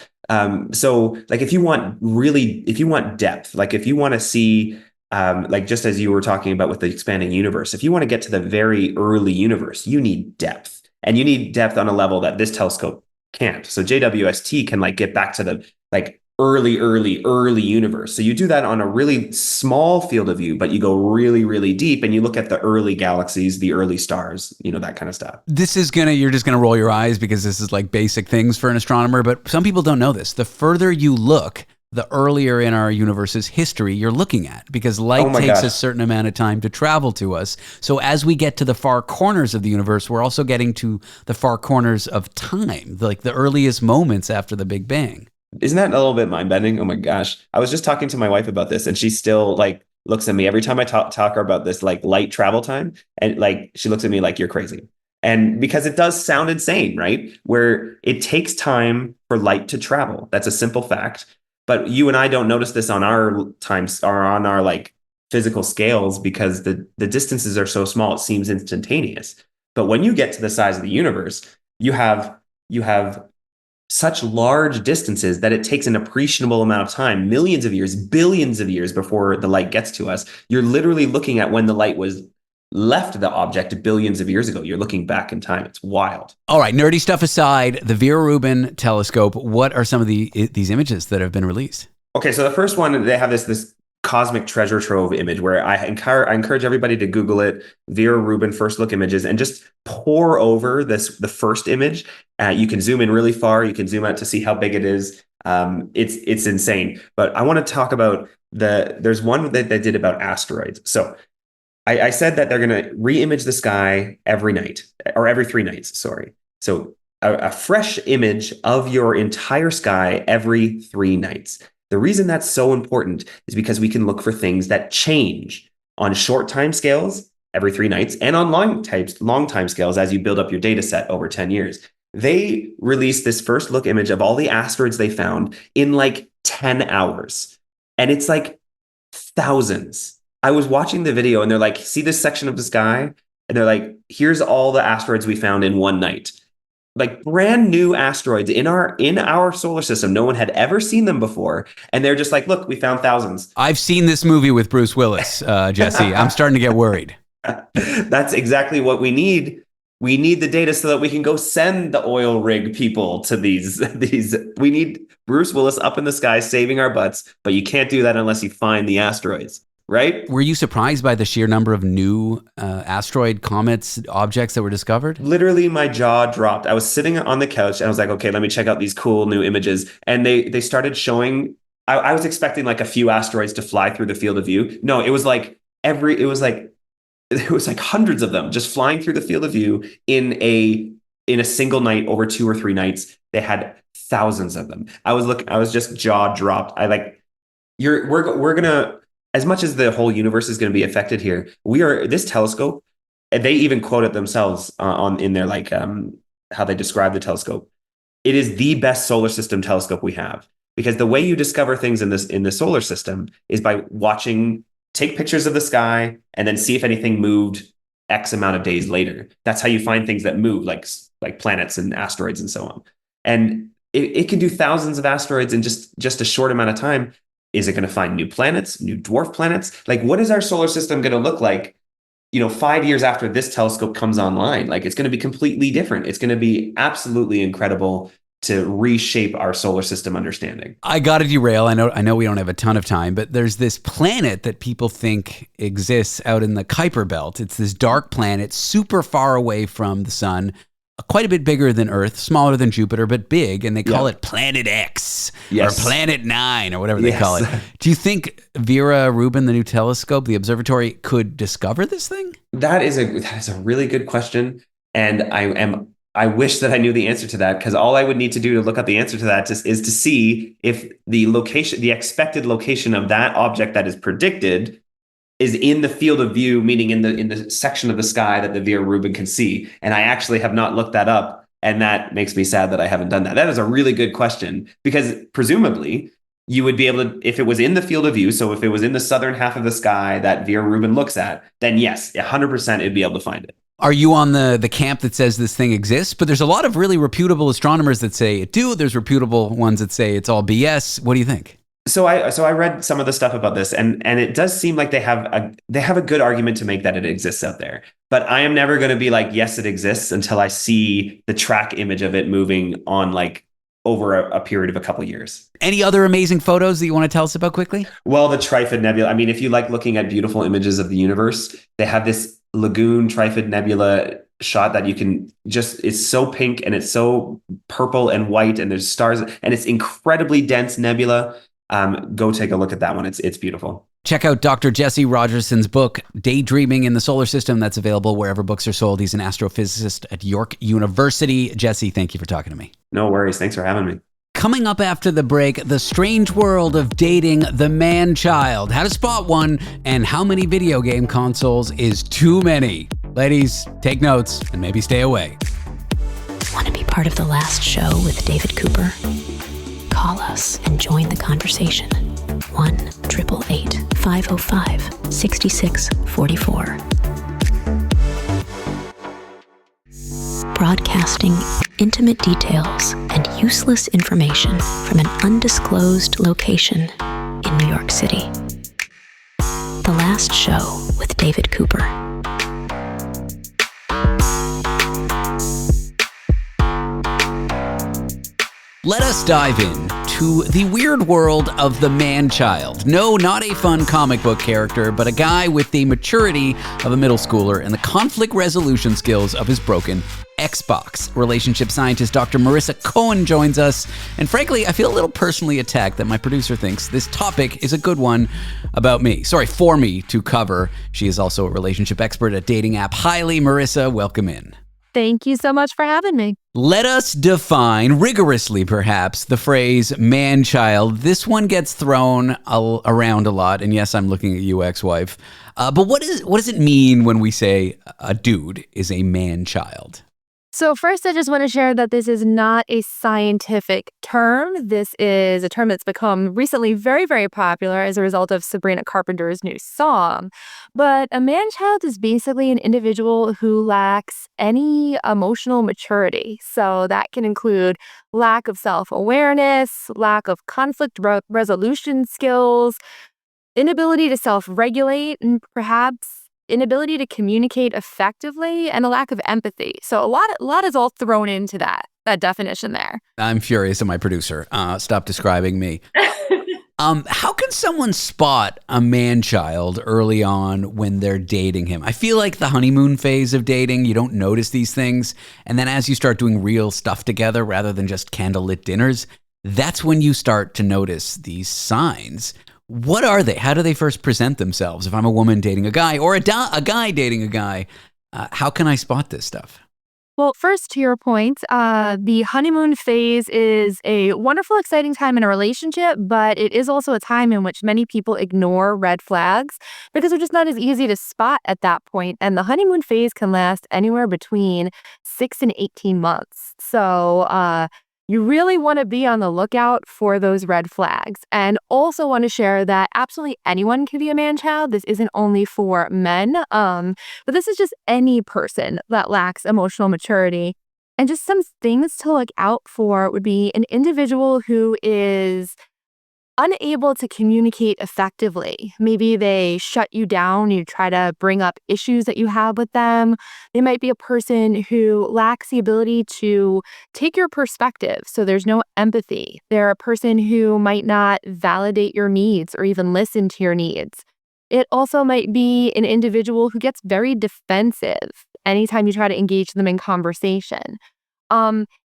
[SPEAKER 1] So like if you want depth, like if you want to see, like just as you were talking about with the expanding universe, if you want to get to the very early universe, you need depth, and you need depth on a level that this telescope can't. So JWST can like get back to the like early universe. So you do that on a really small field of view, but you go really, really deep and you look at the early galaxies, the early stars, that kind of stuff.
[SPEAKER 4] You're just gonna roll your eyes because this is like basic things for an astronomer, but some people don't know this. The further you look, the earlier in our universe's history you're looking at, because light takes a certain amount of time to travel to us. So as we get to the far corners of the universe, we're also getting to the far corners of time, like the earliest moments after the Big Bang.
[SPEAKER 1] Isn't that a little bit mind-bending? Oh my gosh. I was just talking to my wife about this, and she still like looks at me every time I talk her about this like light travel time, and like she looks at me like, you're crazy. And because it does sound insane, right? Where it takes time for light to travel. That's a simple fact. But you and I don't notice this on our times or on our like physical scales because the distances are so small, it seems instantaneous. But when you get to the size of the universe, you have such large distances that it takes an appreciable amount of time, millions of years, billions of years before the light gets to us. You're literally looking at when the light was left the object billions of years ago. You're looking back in time. It's wild.
[SPEAKER 4] All right, nerdy stuff aside, the Vera Rubin telescope, what are some of these images that have been released?
[SPEAKER 1] Okay, so the first one, they have this cosmic treasure trove image where I encourage everybody to Google it, Vera Rubin first look images, and just pour over the first image. You can zoom in really far. You can zoom out to see how big it is. It's insane. But I want to talk about there's one that they did about asteroids. So I said that they're going to re-image the sky every night, or every 3 nights, sorry. So a fresh image of your entire sky every 3 nights. The reason that's so important is because we can look for things that change on short time scales every 3 nights and on long time scales as you build up your data set over 10 years. They released this first look image of all the asteroids they found in like 10 hours. And it's like thousands. I was watching the video and they're like, see this section of the sky? And they're like, here's all the asteroids we found in one night. Like brand new asteroids in our solar system. No one had ever seen them before. And they're just like, look, we found thousands.
[SPEAKER 4] I've seen this movie with Bruce Willis, Jesse. I'm starting to get worried.
[SPEAKER 1] That's exactly what we need. We need the data so that we can go send the oil rig people to these. We need Bruce Willis up in the sky saving our butts, but you can't do that unless you find the asteroids, right?
[SPEAKER 4] Were you surprised by the sheer number of new asteroid, comets, objects that were discovered?
[SPEAKER 1] Literally, my jaw dropped. I was sitting on the couch and I was like, okay, let me check out these cool new images. And they started showing, I was expecting like a few asteroids to fly through the field of view. No, it was like hundreds of them just flying through the field of view in a single night over 2 or 3 nights. They had thousands of them. I was just jaw dropped. We're gonna, as much as the whole universe is going to be affected here, this telescope, and they even quote it themselves in their how they describe the telescope. It is the best solar system telescope we have, because the way you discover things in the solar system is by take pictures of the sky and then see if anything moved X amount of days later. That's how you find things that move, like planets and asteroids and so on. And it can do thousands of asteroids in just a short amount of time. Is it going to find new planets, new dwarf planets? Like, what is our solar system going to look like, 5 years after this telescope comes online? Like, it's going to be completely different. It's going to be absolutely incredible to reshape our solar system understanding.
[SPEAKER 4] I got to derail. I know we don't have a ton of time, but there's this planet that people think exists out in the Kuiper Belt. It's this dark planet, super far away from the sun, quite a bit bigger than Earth, smaller than Jupiter, but big, and they call it Planet X or Planet 9 or whatever they call it. Do you think Vera Rubin, the new telescope, the observatory, could discover this thing?
[SPEAKER 1] That is a really good question, and I wish that I knew the answer to that, because all I would need to do to look up the answer to that is to see if the expected location of that object that is predicted is in the field of view, meaning in the section of the sky that the Vera Rubin can see. And I actually have not looked that up, and that makes me sad that I haven't done that. That is a really good question, because presumably you would be able to, if it was in the field of view, so if it was in the southern half of the sky that Vera Rubin looks at, then yes, 100% it'd be able to find it.
[SPEAKER 4] Are you on the camp that says this thing exists? But there's a lot of really reputable astronomers that say it do. There's reputable ones that say it's all BS. What do you think?
[SPEAKER 1] So I read some of the stuff about this, and it does seem like they have a good argument to make that it exists out there. But I am never going to be like, yes, it exists, until I see the track image of it moving on over a period of a couple years.
[SPEAKER 4] Any other amazing photos that you want to tell us about quickly?
[SPEAKER 1] Well, the Trifid Nebula. I mean, if you like looking at beautiful images of the universe, they have this Lagoon Trifid Nebula shot that you can it's so pink and it's so purple and white, and there's stars, and it's incredibly dense nebula. Go take a look at that one. It's beautiful.
[SPEAKER 4] Check out Dr. Jesse Rogerson's book, Daydreaming in the Solar System. That's available wherever books are sold. He's an astrophysicist at York University. Jesse, thank you for talking to me.
[SPEAKER 1] No worries. Thanks for having me.
[SPEAKER 4] Coming up after the break, the strange world of dating the man-child, how to spot one, and how many video game consoles is too many. Ladies, take notes and maybe stay away.
[SPEAKER 3] Want to be part of the last show with David Cooper? Call us and join the conversation. 1-888-505-6644. Broadcasting intimate details and useless information from an undisclosed location in New York City. The Last Show with David Cooper.
[SPEAKER 4] Let us dive in to the weird world of the man-child. No, not a fun comic book character, but a guy with the maturity of a middle schooler and the conflict resolution skills of his broken Xbox. Relationship scientist Dr. Marisa Cohen joins us, and frankly, I feel a little personally attacked that my producer thinks this topic is a good one for me to cover. She is also a relationship expert at dating app Highly. Marisa, welcome in.
[SPEAKER 15] Thank you so much for having me.
[SPEAKER 4] Let us define, rigorously perhaps, the phrase man-child. This one gets thrown around a lot, and yes, I'm looking at you, ex-wife. But what does it mean when we say a dude is a man-child?
[SPEAKER 15] So first, I just want to share that this is not a scientific term. This is a term that's become recently very, very popular as a result of Sabrina Carpenter's new song. But a man-child is basically an individual who lacks any emotional maturity. So that can include lack of self-awareness, lack of conflict resolution skills, inability to self-regulate, and perhaps inability to communicate effectively, and a lack of empathy. So a lot is all thrown into that definition there.
[SPEAKER 4] I'm furious at my producer. Stop describing me. How can someone spot a man-child early on when they're dating him? I feel like the honeymoon phase of dating, you don't notice these things. And then as you start doing real stuff together rather than just candlelit dinners, that's when you start to notice these signs. What are they? How do they first present themselves? If I'm a woman dating a guy or a guy dating a guy, how can I spot this stuff?
[SPEAKER 15] Well, first, to your point, the honeymoon phase is a wonderful, exciting time in a relationship, but it is also a time in which many people ignore red flags because they're just not as easy to spot at that point. And the honeymoon phase can last anywhere between 6 and 18 months. So, you really want to be on the lookout for those red flags, and also want to share that absolutely anyone can be a man-child. This isn't only for men, but this is just any person that lacks emotional maturity. And just some things to look out for would be an individual who is unable to communicate effectively. Maybe they shut you down. You try to bring up issues that you have with them. They might be a person who lacks the ability to take your perspective, so there's no empathy. They're a person who might not validate your needs or even listen to your needs. It also might be an individual who gets very defensive anytime you try to engage them in conversation.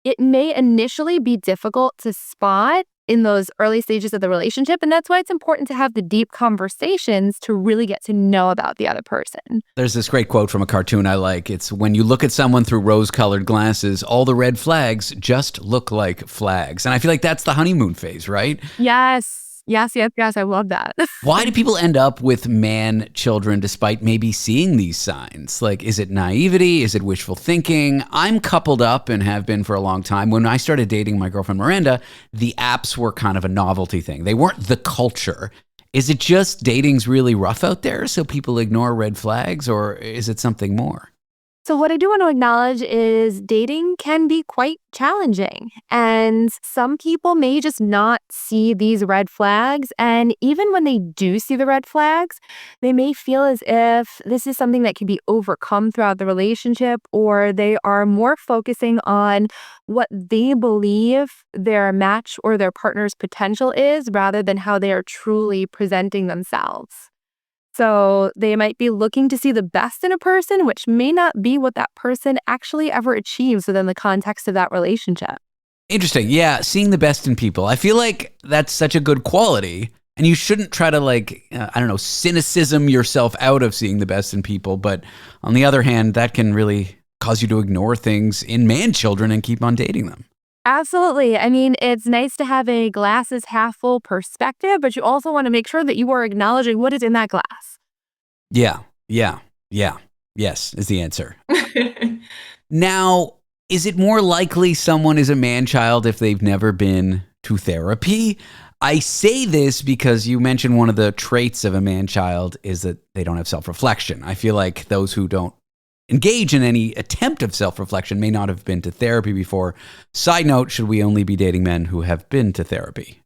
[SPEAKER 15] It may initially be difficult to spot in those early stages of the relationship, and that's why it's important to have the deep conversations to really get to know about the other person.
[SPEAKER 4] There's this great quote from a cartoon I like. It's when you look at someone through rose-colored glasses, all the red flags just look like flags. And I feel like that's the honeymoon phase, right?
[SPEAKER 15] Yes. Yes, I love that.
[SPEAKER 4] Why do people end up with man children despite maybe seeing these signs? Like, is it naivety? Is it wishful thinking? I'm coupled up and have been for a long time. When I started dating my girlfriend Miranda, the apps were kind of a novelty thing. They weren't the culture. Is it just dating's really rough out there, so people ignore red flags, or is it something more?
[SPEAKER 15] So what I do want to acknowledge is dating can be quite challenging, and some people may just not see these red flags. And even when they do see the red flags, they may feel as if this is something that can be overcome throughout the relationship, or they are more focusing on what they believe their match or their partner's potential is rather than how they are truly presenting themselves. So they might be looking to see the best in a person, which may not be what that person actually ever achieves within the context of that relationship.
[SPEAKER 4] Interesting. Yeah, seeing the best in people. I feel like that's such a good quality, and you shouldn't try to cynicism yourself out of seeing the best in people. But on the other hand, that can really cause you to ignore things in man-children and keep on dating them.
[SPEAKER 15] Absolutely. I mean, it's nice to have a glass is half full perspective, but you also want to make sure that you are acknowledging what is in that glass.
[SPEAKER 4] Yeah. Yes is the answer. Now, is it more likely someone is a man-child if they've never been to therapy? I say this because you mentioned one of the traits of a man-child is that they don't have self-reflection. I feel like those who don't engage in any attempt of self-reflection may not have been to therapy before. Side note, should we only be dating men who have been to therapy?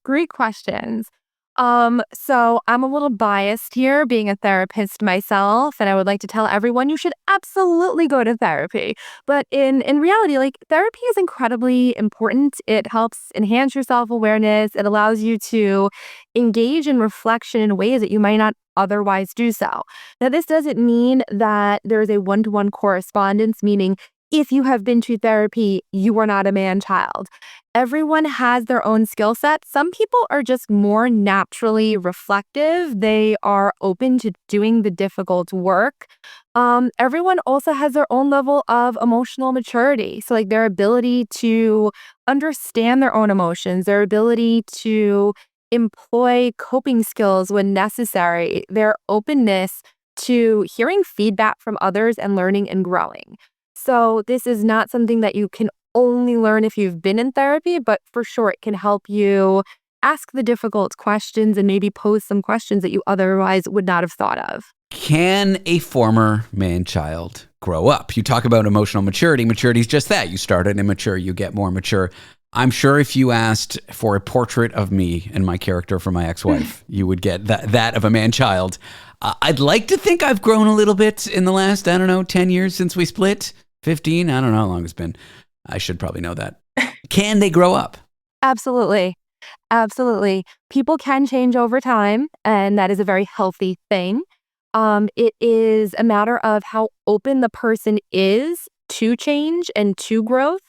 [SPEAKER 15] Great questions. So I'm a little biased here being a therapist myself, and I would like to tell everyone you should absolutely go to therapy. But in reality, therapy is incredibly important. It helps enhance your self-awareness. It allows you to engage in reflection in ways that you might not otherwise do so. Now, this doesn't mean that there's a one-to-one correspondence, meaning if you have been to therapy, you are not a man-child. Everyone has their own skill set. Some people are just more naturally reflective. They are open to doing the difficult work. Everyone also has their own level of emotional maturity. So like their ability to understand their own emotions, their ability to employ coping skills when necessary, their openness to hearing feedback from others and learning and growing. So this is not something that you can only learn if you've been in therapy, but for sure it can help you ask the difficult questions and maybe pose some questions that you otherwise would not have thought of.
[SPEAKER 4] Can a former man-child grow up? You talk about emotional maturity. Maturity is just that. You start at immature, you get more mature. I'm sure if you asked for a portrait of me and my character for my ex-wife, you would get that of a man-child. I'd like to think I've grown a little bit in the last, 10 years since we split. 15? I don't know how long it's been. I should probably know that. Can they grow up?
[SPEAKER 15] Absolutely. Absolutely. People can change over time, and that is a very healthy thing. It is a matter of how open the person is to change and to growth.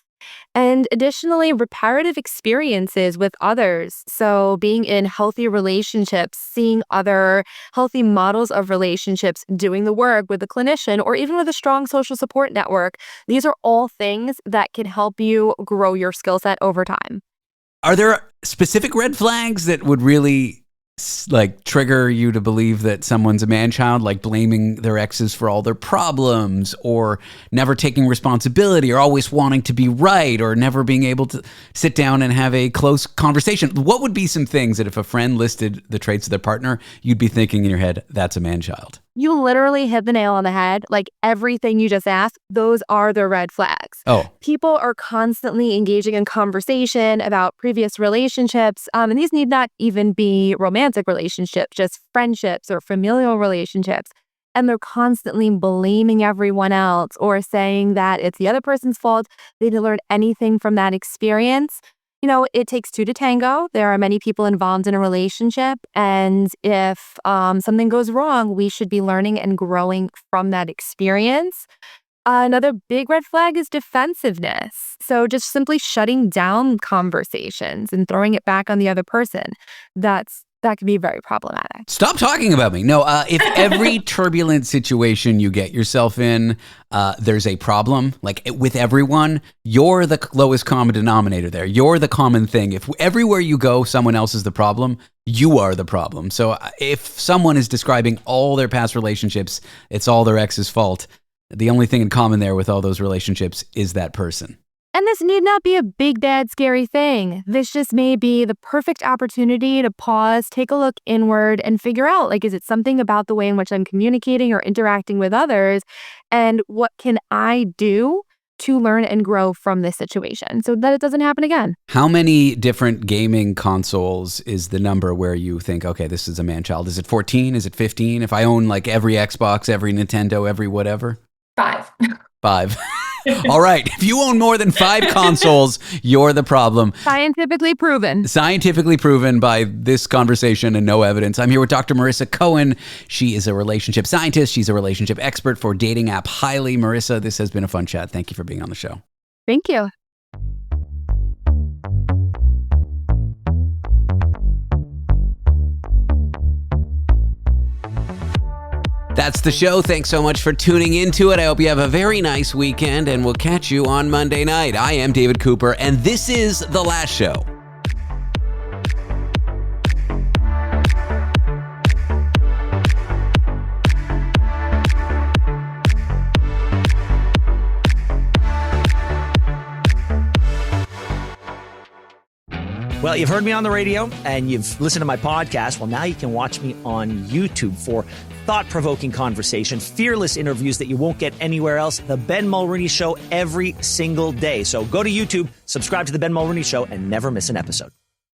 [SPEAKER 15] And additionally, reparative experiences with others. So being in healthy relationships, seeing other healthy models of relationships, doing the work with a clinician, or even with a strong social support network. These are all things that can help you grow your skill set over time.
[SPEAKER 4] Are there specific red flags that would really trigger you to believe that someone's a man-child, like blaming their exes for all their problems, or never taking responsibility, or always wanting to be right, or never being able to sit down and have a close conversation? What would be some things that if a friend listed the traits of their partner, you'd be thinking in your head, that's a man-child?
[SPEAKER 15] You literally hit the nail on the head. Like everything you just asked, those are the red flags.
[SPEAKER 4] Oh.
[SPEAKER 15] People are constantly engaging in conversation about previous relationships. And these need not even be romantic relationships, just friendships or familial relationships. And they're constantly blaming everyone else or saying that it's the other person's fault. They didn't learn anything from that experience. You know, it takes two to tango. There are many people involved in a relationship. And if something goes wrong, we should be learning and growing from that experience. Another big red flag is defensiveness. So just simply shutting down conversations and throwing it back on the other person. That can be very problematic.
[SPEAKER 4] Stop talking about me. No, if every turbulent situation you get yourself in, there's a problem, like with everyone, you're the lowest common denominator there. You're the common thing. If everywhere you go, someone else is the problem, you are the problem. So if someone is describing all their past relationships, it's all their ex's fault. The only thing in common there with all those relationships is that person.
[SPEAKER 15] And this need not be a big, bad, scary thing. This just may be the perfect opportunity to pause, take a look inward, and figure out, like, is it something about the way in which I'm communicating or interacting with others? And what can I do to learn and grow from this situation so that it doesn't happen again?
[SPEAKER 4] How many different gaming consoles is the number where you think, okay, this is a man-child? Is it 14? Is it 15? If I own, like, every Xbox, every Nintendo, every whatever?
[SPEAKER 2] 5.
[SPEAKER 4] 5. All right. If you own more than 5 consoles, you're the problem.
[SPEAKER 15] Scientifically proven.
[SPEAKER 4] Scientifically proven by this conversation and no evidence. I'm here with Dr. Marisa Cohen. She is a relationship scientist. She's a relationship expert for dating app Highly. Marisa, this has been a fun chat. Thank you for being on the show.
[SPEAKER 15] Thank you.
[SPEAKER 4] That's the show. Thanks so much for tuning into it. I hope you have a very nice weekend, and we'll catch you on Monday night. I am David Cooper, and this is The Last Show.
[SPEAKER 22] Well, you've heard me on the radio and you've listened to my podcast. Well, now you can watch me on YouTube for thought-provoking conversation, fearless interviews that you won't get anywhere else. The Ben Mulroney Show every single day. So go to YouTube, subscribe to The Ben Mulroney Show, and never miss an episode.